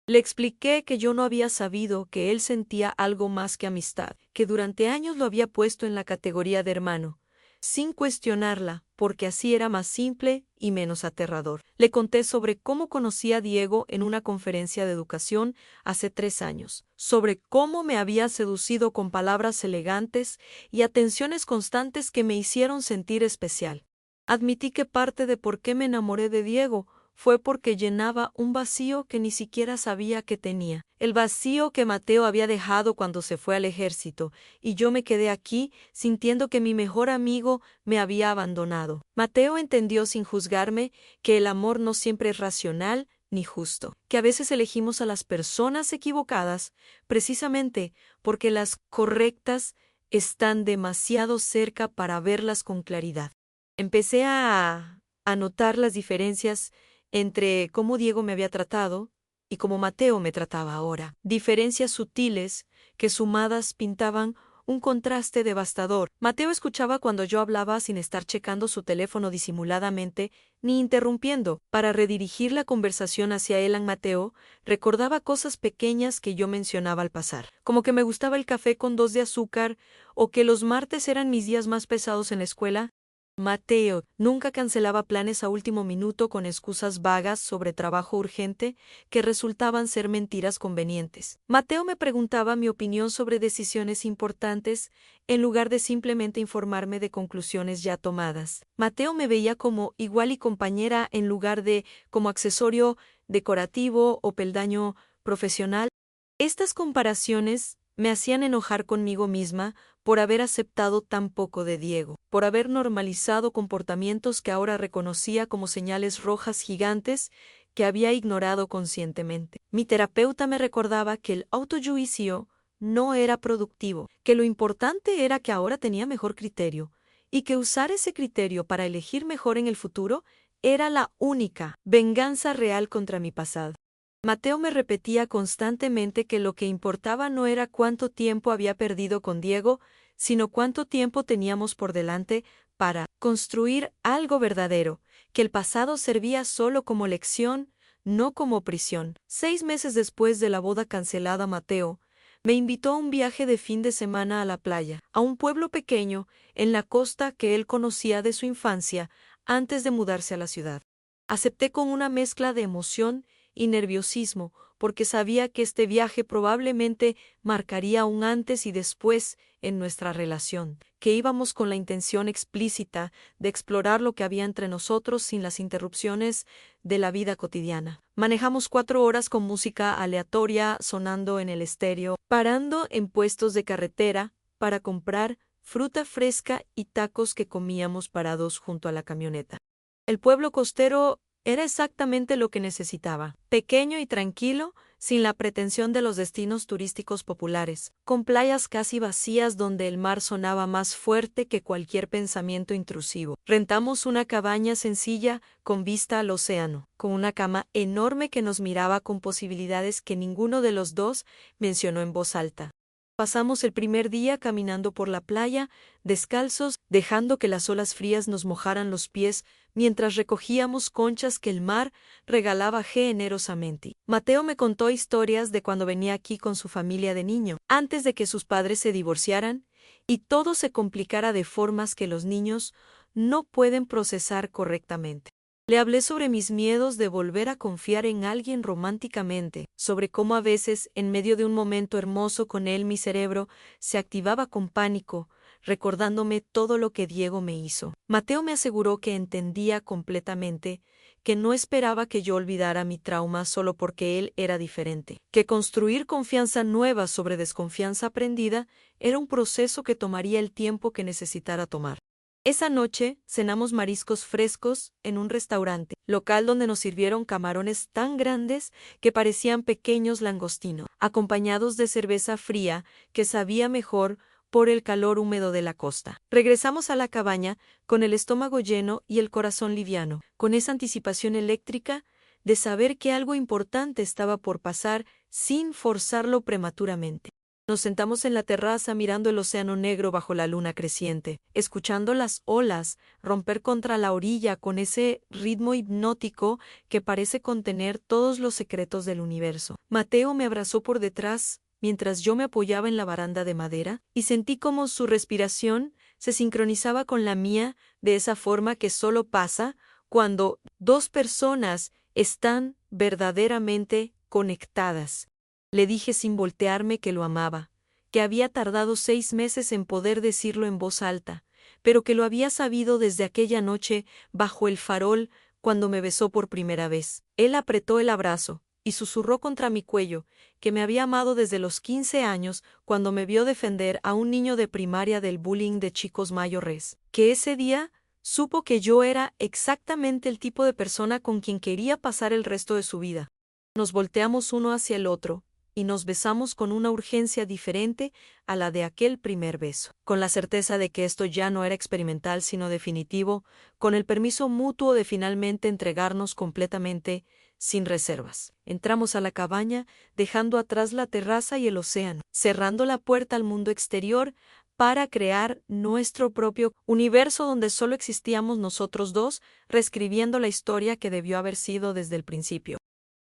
Speaker 1: Le expliqué que yo no había sabido que él sentía algo más que amistad, que durante años lo había puesto en la categoría de hermano, sin cuestionarla, porque así era más simple y menos aterrador. Le conté sobre cómo conocí a Diego en una conferencia de educación hace 3 años, sobre cómo me había seducido con palabras elegantes y atenciones constantes que me hicieron sentir especial. Admití que parte de por qué me enamoré de Diego fue porque llenaba un vacío que ni siquiera sabía que tenía, el vacío que Mateo había dejado cuando se fue al ejército, y yo me quedé aquí sintiendo que mi mejor amigo me había abandonado. Mateo entendió sin juzgarme que el amor no siempre es racional ni justo, que a veces elegimos a las personas equivocadas precisamente porque las correctas están demasiado cerca para verlas con claridad. Empecé a notar las diferencias entre cómo Diego me había tratado y cómo Mateo me trataba ahora. Diferencias sutiles que sumadas pintaban un contraste devastador. Mateo escuchaba cuando yo hablaba sin estar checando su teléfono disimuladamente ni interrumpiendo. Para redirigir la conversación hacia él, Mateo recordaba cosas pequeñas que yo mencionaba al pasar, como que me gustaba el café con 2 de azúcar o que los martes eran mis días más pesados en la escuela. Mateo nunca cancelaba planes a último minuto con excusas vagas sobre trabajo urgente que resultaban ser mentiras convenientes. Mateo me preguntaba mi opinión sobre decisiones importantes en lugar de simplemente informarme de conclusiones ya tomadas. Mateo me veía como igual y compañera en lugar de como accesorio decorativo o peldaño profesional. Estas comparaciones me hacían enojar conmigo misma por haber aceptado tan poco de Diego, por haber normalizado comportamientos que ahora reconocía como señales rojas gigantes que había ignorado conscientemente. Mi terapeuta me recordaba que el autojuicio no era productivo, que lo importante era que ahora tenía mejor criterio, y que usar ese criterio para elegir mejor en el futuro era la única venganza real contra mi pasado. Mateo me repetía constantemente que lo que importaba no era cuánto tiempo había perdido con Diego, sino cuánto tiempo teníamos por delante para construir algo verdadero, que el pasado servía solo como lección, no como prisión. 6 meses después de la boda cancelada, Mateo me invitó a un viaje de fin de semana a la playa, a un pueblo pequeño en la costa que él conocía de su infancia antes de mudarse a la ciudad. Acepté con una mezcla de emoción y nerviosismo, porque sabía que este viaje probablemente marcaría un antes y después en nuestra relación, que íbamos con la intención explícita de explorar lo que había entre nosotros sin las interrupciones de la vida cotidiana. Manejamos 4 horas con música aleatoria sonando en el estéreo, parando en puestos de carretera para comprar fruta fresca y tacos que comíamos parados junto a la camioneta. El pueblo costero era exactamente lo que necesitaba, pequeño y tranquilo, sin la pretensión de los destinos turísticos populares, con playas casi vacías donde el mar sonaba más fuerte que cualquier pensamiento intrusivo. Rentamos una cabaña sencilla con vista al océano, con una cama enorme que nos miraba con posibilidades que ninguno de los dos mencionó en voz alta. Pasamos el primer día caminando por la playa, descalzos, dejando que las olas frías nos mojaran los pies mientras recogíamos conchas que el mar regalaba generosamente. Mateo me contó historias de cuando venía aquí con su familia de niño, antes de que sus padres se divorciaran, y todo se complicara de formas que los niños no pueden procesar correctamente. Le hablé sobre mis miedos de volver a confiar en alguien románticamente, sobre cómo a veces, en medio de un momento hermoso con él, mi cerebro se activaba con pánico, recordándome todo lo que Diego me hizo. Mateo me aseguró que entendía completamente, que no esperaba que yo olvidara mi trauma solo porque él era diferente, que construir confianza nueva sobre desconfianza aprendida era un proceso que tomaría el tiempo que necesitara tomar. Esa noche cenamos mariscos frescos en un restaurante, local donde nos sirvieron camarones tan grandes que parecían pequeños langostinos, acompañados de cerveza fría que sabía mejor por el calor húmedo de la costa. Regresamos a la cabaña con el estómago lleno y el corazón liviano, con esa anticipación eléctrica de saber que algo importante estaba por pasar sin forzarlo prematuramente. Nos sentamos en la terraza mirando el océano negro bajo la luna creciente, escuchando las olas romper contra la orilla con ese ritmo hipnótico que parece contener todos los secretos del universo. Mateo me abrazó por detrás mientras yo me apoyaba en la baranda de madera y sentí como su respiración se sincronizaba con la mía de esa forma que solo pasa cuando dos personas están verdaderamente conectadas. Le dije sin voltearme que lo amaba, que había tardado 6 meses en poder decirlo en voz alta, pero que lo había sabido desde aquella noche bajo el farol cuando me besó por primera vez. Él apretó el abrazo y susurró contra mi cuello que me había amado desde los 15 años cuando me vio defender a un niño de primaria del bullying de chicos mayores, que ese día supo que yo era exactamente el tipo de persona con quien quería pasar el resto de su vida. Nos volteamos uno hacia el otro y nos besamos con una urgencia diferente a la de aquel primer beso, con la certeza de que esto ya no era experimental sino definitivo, con el permiso mutuo de finalmente entregarnos completamente, sin reservas. Entramos a la cabaña, dejando atrás la terraza y el océano, cerrando la puerta al mundo exterior para crear nuestro propio universo donde solo existíamos nosotros dos, reescribiendo la historia que debió haber sido desde el principio.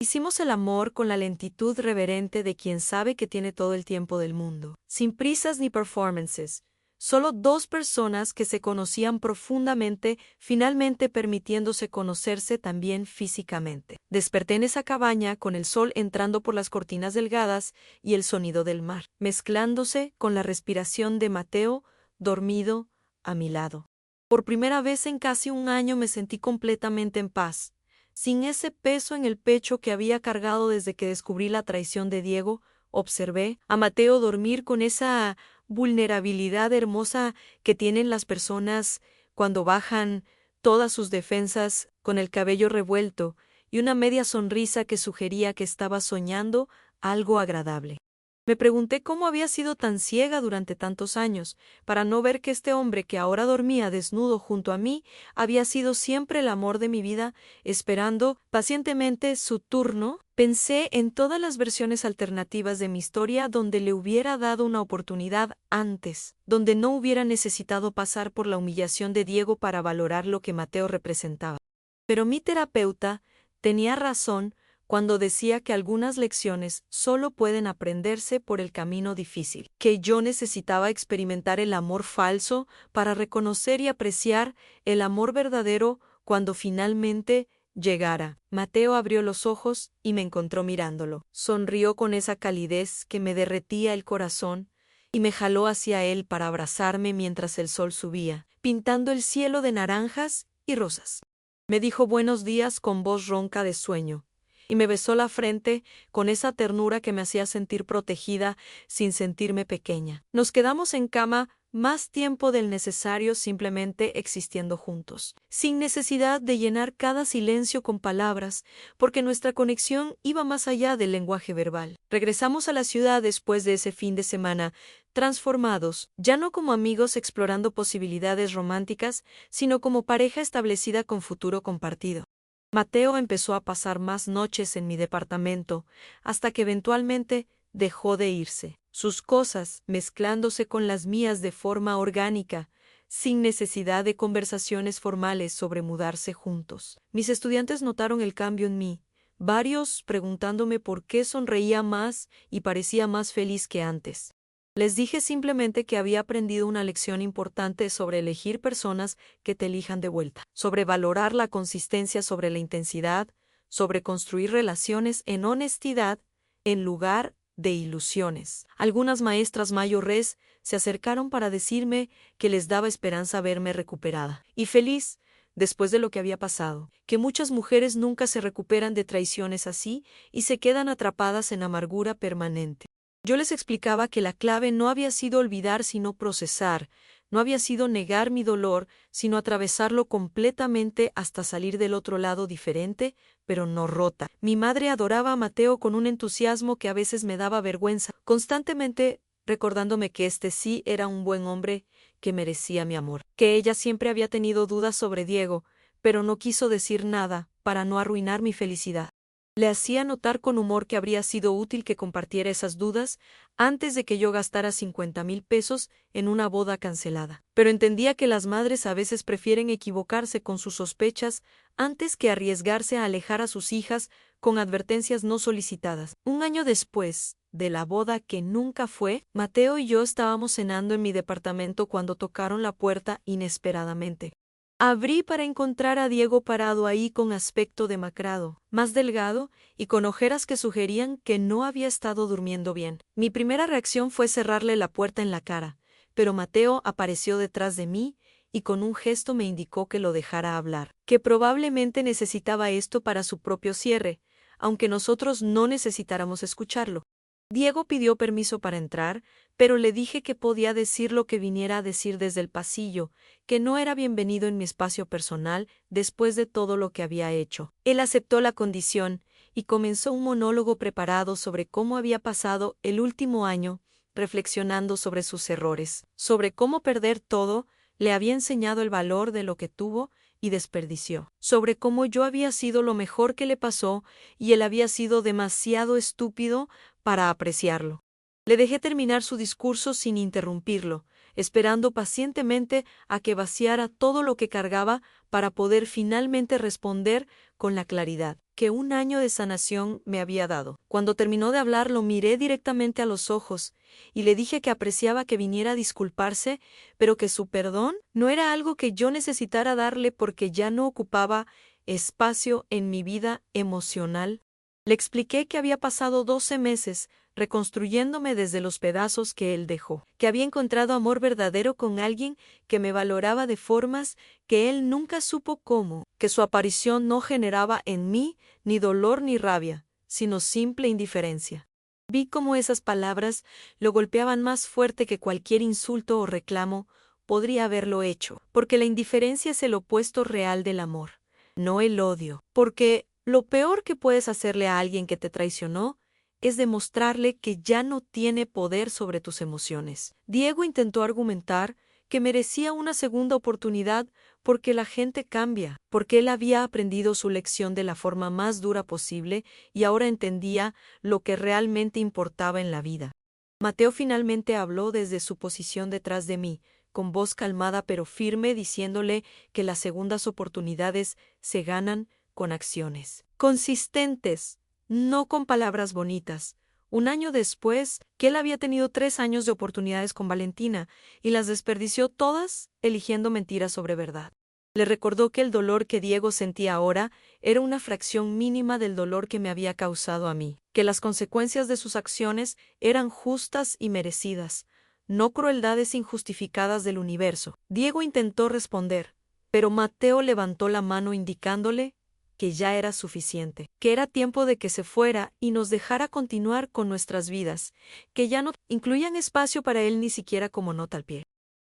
Speaker 1: Hicimos el amor con la lentitud reverente de quien sabe que tiene todo el tiempo del mundo, sin prisas ni performances, solo dos personas que se conocían profundamente, finalmente permitiéndose conocerse también físicamente. Desperté en esa cabaña con el sol entrando por las cortinas delgadas y el sonido del mar, mezclándose con la respiración de Mateo, dormido a mi lado. Por primera vez en casi un año me sentí completamente en paz, sin ese peso en el pecho que había cargado desde que descubrí la traición de Diego. Observé a Mateo dormir con esa vulnerabilidad hermosa que tienen las personas cuando bajan todas sus defensas, con el cabello revuelto y una media sonrisa que sugería que estaba soñando algo agradable. Me pregunté cómo había sido tan ciega durante tantos años, para no ver que este hombre que ahora dormía desnudo junto a mí había sido siempre el amor de mi vida, esperando pacientemente su turno. Pensé en todas las versiones alternativas de mi historia donde le hubiera dado una oportunidad antes, donde no hubiera necesitado pasar por la humillación de Diego para valorar lo que Mateo representaba. Pero mi terapeuta tenía razón cuando decía que algunas lecciones solo pueden aprenderse por el camino difícil, que yo necesitaba experimentar el amor falso para reconocer y apreciar el amor verdadero cuando finalmente llegara. Mateo abrió los ojos y me encontró mirándolo. Sonrió con esa calidez que me derretía el corazón y me jaló hacia él para abrazarme mientras el sol subía, pintando el cielo de naranjas y rosas. Me dijo buenos días con voz ronca de sueño, y me besó la frente con esa ternura que me hacía sentir protegida sin sentirme pequeña. Nos quedamos en cama más tiempo del necesario simplemente existiendo juntos, sin necesidad de llenar cada silencio con palabras, porque nuestra conexión iba más allá del lenguaje verbal. Regresamos a la ciudad después de ese fin de semana, transformados, ya no como amigos explorando posibilidades románticas, sino como pareja establecida con futuro compartido. Mateo empezó a pasar más noches en mi departamento, hasta que eventualmente dejó de irse, sus cosas mezclándose con las mías de forma orgánica, sin necesidad de conversaciones formales sobre mudarse juntos. Mis estudiantes notaron el cambio en mí, varios preguntándome por qué sonreía más y parecía más feliz que antes. Les dije simplemente que había aprendido una lección importante sobre elegir personas que te elijan de vuelta, sobre valorar la consistencia sobre la intensidad, sobre construir relaciones en honestidad en lugar de ilusiones. Algunas maestras mayores se acercaron para decirme que les daba esperanza verme recuperada y feliz después de lo que había pasado, que muchas mujeres nunca se recuperan de traiciones así y se quedan atrapadas en amargura permanente. Yo les explicaba que la clave no había sido olvidar sino procesar, no había sido negar mi dolor, sino atravesarlo completamente hasta salir del otro lado diferente, pero no rota. Mi madre adoraba a Mateo con un entusiasmo que a veces me daba vergüenza, constantemente recordándome que este sí era un buen hombre que merecía mi amor, que ella siempre había tenido dudas sobre Diego, pero no quiso decir nada para no arruinar mi felicidad. Le hacía notar con humor que habría sido útil que compartiera esas dudas antes de que yo gastara 50,000 pesos en una boda cancelada. Pero entendía que las madres a veces prefieren equivocarse con sus sospechas antes que arriesgarse a alejar a sus hijas con advertencias no solicitadas. Un año después de la boda que nunca fue, Mateo y yo estábamos cenando en mi departamento cuando tocaron la puerta inesperadamente. Abrí para encontrar a Diego parado ahí con aspecto demacrado, más delgado y con ojeras que sugerían que no había estado durmiendo bien. Mi primera reacción fue cerrarle la puerta en la cara, pero Mateo apareció detrás de mí y con un gesto me indicó que lo dejara hablar, que probablemente necesitaba esto para su propio cierre, aunque nosotros no necesitáramos escucharlo. Diego pidió permiso para entrar, pero le dije que podía decir lo que viniera a decir desde el pasillo, que no era bienvenido en mi espacio personal después de todo lo que había hecho. Él aceptó la condición y comenzó un monólogo preparado sobre cómo había pasado el último año, reflexionando sobre sus errores, sobre cómo perder todo le había enseñado el valor de lo que tuvo y desperdició, sobre cómo yo había sido lo mejor que le pasó y él había sido demasiado estúpido para apreciarlo. Le dejé terminar su discurso sin interrumpirlo, esperando pacientemente a que vaciara todo lo que cargaba para poder finalmente responder con la claridad que un año de sanación me había dado. Cuando terminó de hablar, lo miré directamente a los ojos y le dije que apreciaba que viniera a disculparse, pero que su perdón no era algo que yo necesitara darle porque ya no ocupaba espacio en mi vida emocional. Le expliqué que había pasado 12 meses reconstruyéndome desde los pedazos que él dejó, que había encontrado amor verdadero con alguien que me valoraba de formas que él nunca supo cómo, que su aparición no generaba en mí ni dolor ni rabia, sino simple indiferencia. Vi cómo esas palabras lo golpeaban más fuerte que cualquier insulto o reclamo podría haberlo hecho, porque la indiferencia es el opuesto real del amor, no el odio, porque lo peor que puedes hacerle a alguien que te traicionó es demostrarle que ya no tiene poder sobre tus emociones. Diego intentó argumentar que merecía una segunda oportunidad porque la gente cambia, porque él había aprendido su lección de la forma más dura posible y ahora entendía lo que realmente importaba en la vida. Mateo finalmente habló desde su posición detrás de mí, con voz calmada pero firme, diciéndole que las segundas oportunidades se ganan con acciones consistentes, no con palabras bonitas. Un año después, que él había tenido 3 años de oportunidades con Valentina y las desperdició todas eligiendo mentiras sobre verdad. Le recordó que el dolor que Diego sentía ahora era una fracción mínima del dolor que me había causado a mí, que las consecuencias de sus acciones eran justas y merecidas, no crueldades injustificadas del universo. Diego intentó responder, pero Mateo levantó la mano indicándole que ya era suficiente, que era tiempo de que se fuera y nos dejara continuar con nuestras vidas, que ya no incluían espacio para él ni siquiera como nota al pie.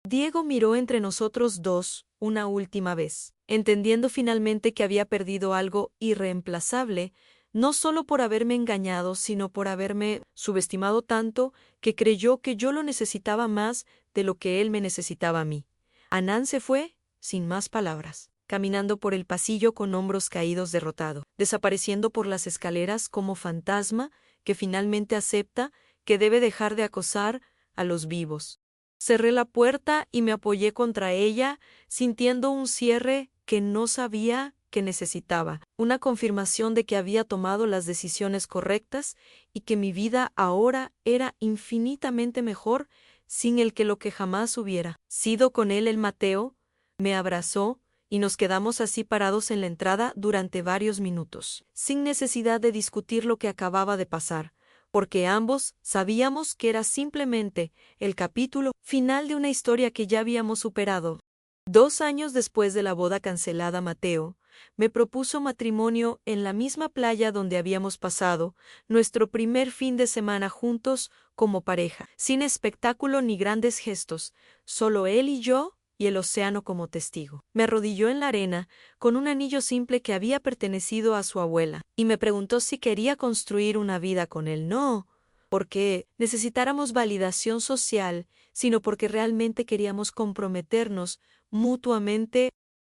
Speaker 1: Diego miró entre nosotros dos una última vez, entendiendo finalmente que había perdido algo irreemplazable, no solo por haberme engañado, sino por haberme subestimado tanto que creyó que yo lo necesitaba más de lo que él me necesitaba a mí. Anán se fue sin más palabras, caminando por el pasillo con hombros caídos derrotado, desapareciendo por las escaleras como fantasma que finalmente acepta que debe dejar de acosar a los vivos. Cerré la puerta y me apoyé contra ella, sintiendo un cierre que no sabía que necesitaba, una confirmación de que había tomado las decisiones correctas y que mi vida ahora era infinitamente mejor sin el que lo que jamás hubiera sido con él. El Mateo me abrazó y nos quedamos así parados en la entrada durante varios minutos, sin necesidad de discutir lo que acababa de pasar, porque ambos sabíamos que era simplemente el capítulo final de una historia que ya habíamos superado. 2 años después de la boda cancelada, Mateo me propuso matrimonio en la misma playa donde habíamos pasado nuestro primer fin de semana juntos como pareja, sin espectáculo ni grandes gestos, solo él y yo y el océano como testigo. Me arrodilló en la arena con un anillo simple que había pertenecido a su abuela, y me preguntó si quería construir una vida con él. No porque necesitáramos validación social, sino porque realmente queríamos comprometernos mutuamente.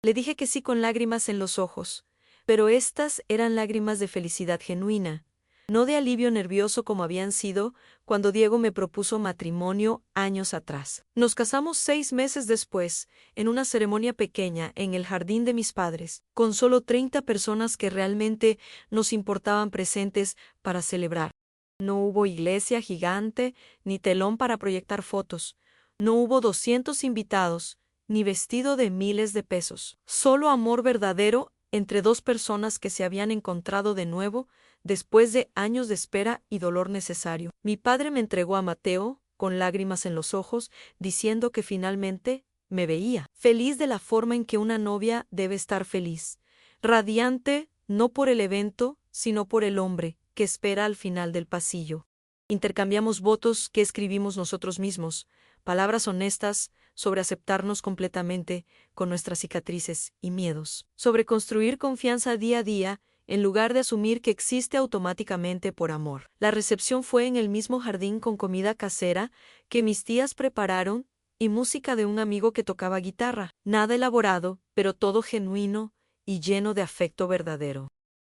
Speaker 1: Le dije que sí con lágrimas en los ojos, pero estas eran lágrimas de felicidad genuina, no de alivio nervioso como habían sido cuando Diego me propuso matrimonio años atrás. Nos casamos 6 meses después, en una ceremonia pequeña en el jardín de mis padres, con solo 30 personas que realmente nos importaban presentes para celebrar. No hubo iglesia gigante, ni telón para proyectar fotos. No hubo 200 invitados, ni vestido de miles de pesos. Solo amor verdadero entre dos personas que se habían encontrado de nuevo después de años de espera y dolor necesario. Mi padre me entregó a Mateo, con lágrimas en los ojos, diciendo que finalmente me veía, feliz de la forma en que una novia debe estar feliz, radiante no por el evento, sino por el hombre que espera al final del pasillo. Intercambiamos votos que escribimos nosotros mismos, palabras honestas sobre aceptarnos completamente con nuestras cicatrices y miedos, sobre construir confianza día a día en lugar de asumir que existe automáticamente por amor. La recepción fue en el mismo jardín con comida casera que mis tías prepararon y música de un amigo que tocaba guitarra, nada elaborado, pero todo genuino y lleno de afecto verdadero.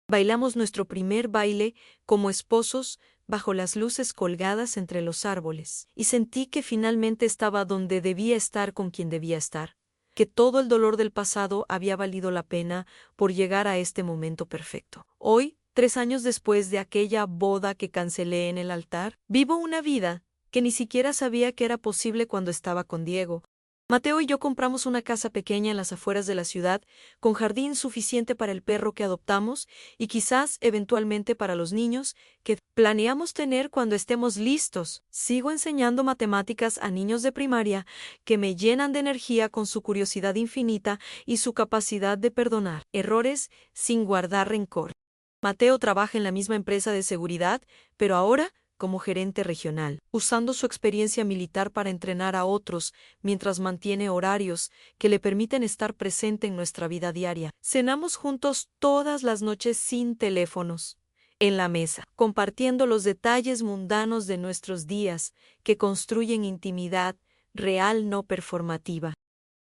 Speaker 1: Bailamos nuestro primer baile como esposos bajo las luces colgadas entre los árboles, y sentí que finalmente estaba donde debía estar con quien debía estar, que todo el dolor del pasado había valido la pena por llegar a este momento perfecto. Hoy, 3 años después de aquella boda que cancelé en el altar, vivo una vida que ni siquiera sabía que era posible cuando estaba con Diego. Mateo y yo compramos una casa pequeña en las afueras de la ciudad, con jardín suficiente para el perro que adoptamos y quizás eventualmente para los niños que planeamos tener cuando estemos listos. Sigo enseñando matemáticas a niños de primaria que me llenan de energía con su curiosidad infinita y su capacidad de perdonar errores sin guardar rencor. Mateo trabaja en la misma empresa de seguridad, pero ahora como gerente regional, usando su experiencia militar para entrenar a otros mientras mantiene horarios que le permiten estar presente en nuestra vida diaria. Cenamos juntos todas las noches sin teléfonos, en la mesa, compartiendo los detalles mundanos de nuestros días que construyen intimidad real no performativa.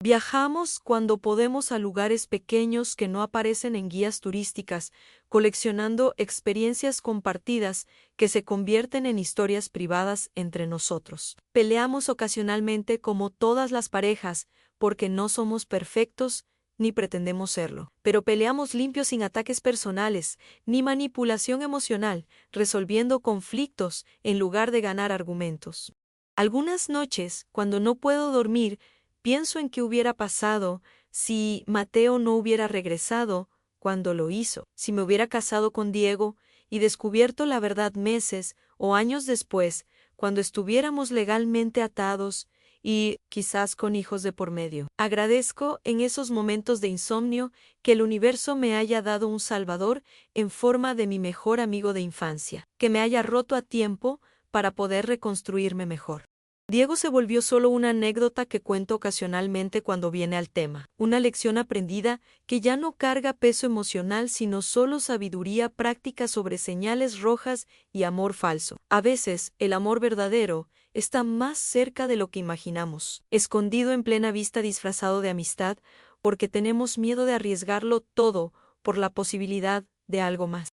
Speaker 1: Viajamos cuando podemos a lugares pequeños que no aparecen en guías turísticas, coleccionando experiencias compartidas que se convierten en historias privadas entre nosotros. Peleamos ocasionalmente como todas las parejas, porque no somos perfectos ni pretendemos serlo. Pero peleamos limpios sin ataques personales, ni manipulación emocional, resolviendo conflictos en lugar de ganar argumentos. Algunas noches, cuando no puedo dormir, pienso en qué hubiera pasado si Mateo no hubiera regresado cuando lo hizo, si me hubiera casado con Diego y descubierto la verdad meses o años después, cuando estuviéramos legalmente atados y quizás con hijos de por medio. Agradezco en esos momentos de insomnio que el universo me haya dado un salvador en forma de mi mejor amigo de infancia, que me haya roto a tiempo para poder reconstruirme mejor. Diego se volvió solo una anécdota que cuento ocasionalmente cuando viene al tema, una lección aprendida que ya no carga peso emocional sino solo sabiduría práctica sobre señales rojas y amor falso. A veces, el amor verdadero está más cerca de lo que imaginamos, escondido en plena vista disfrazado de amistad, porque tenemos miedo de arriesgarlo todo por la posibilidad de algo más.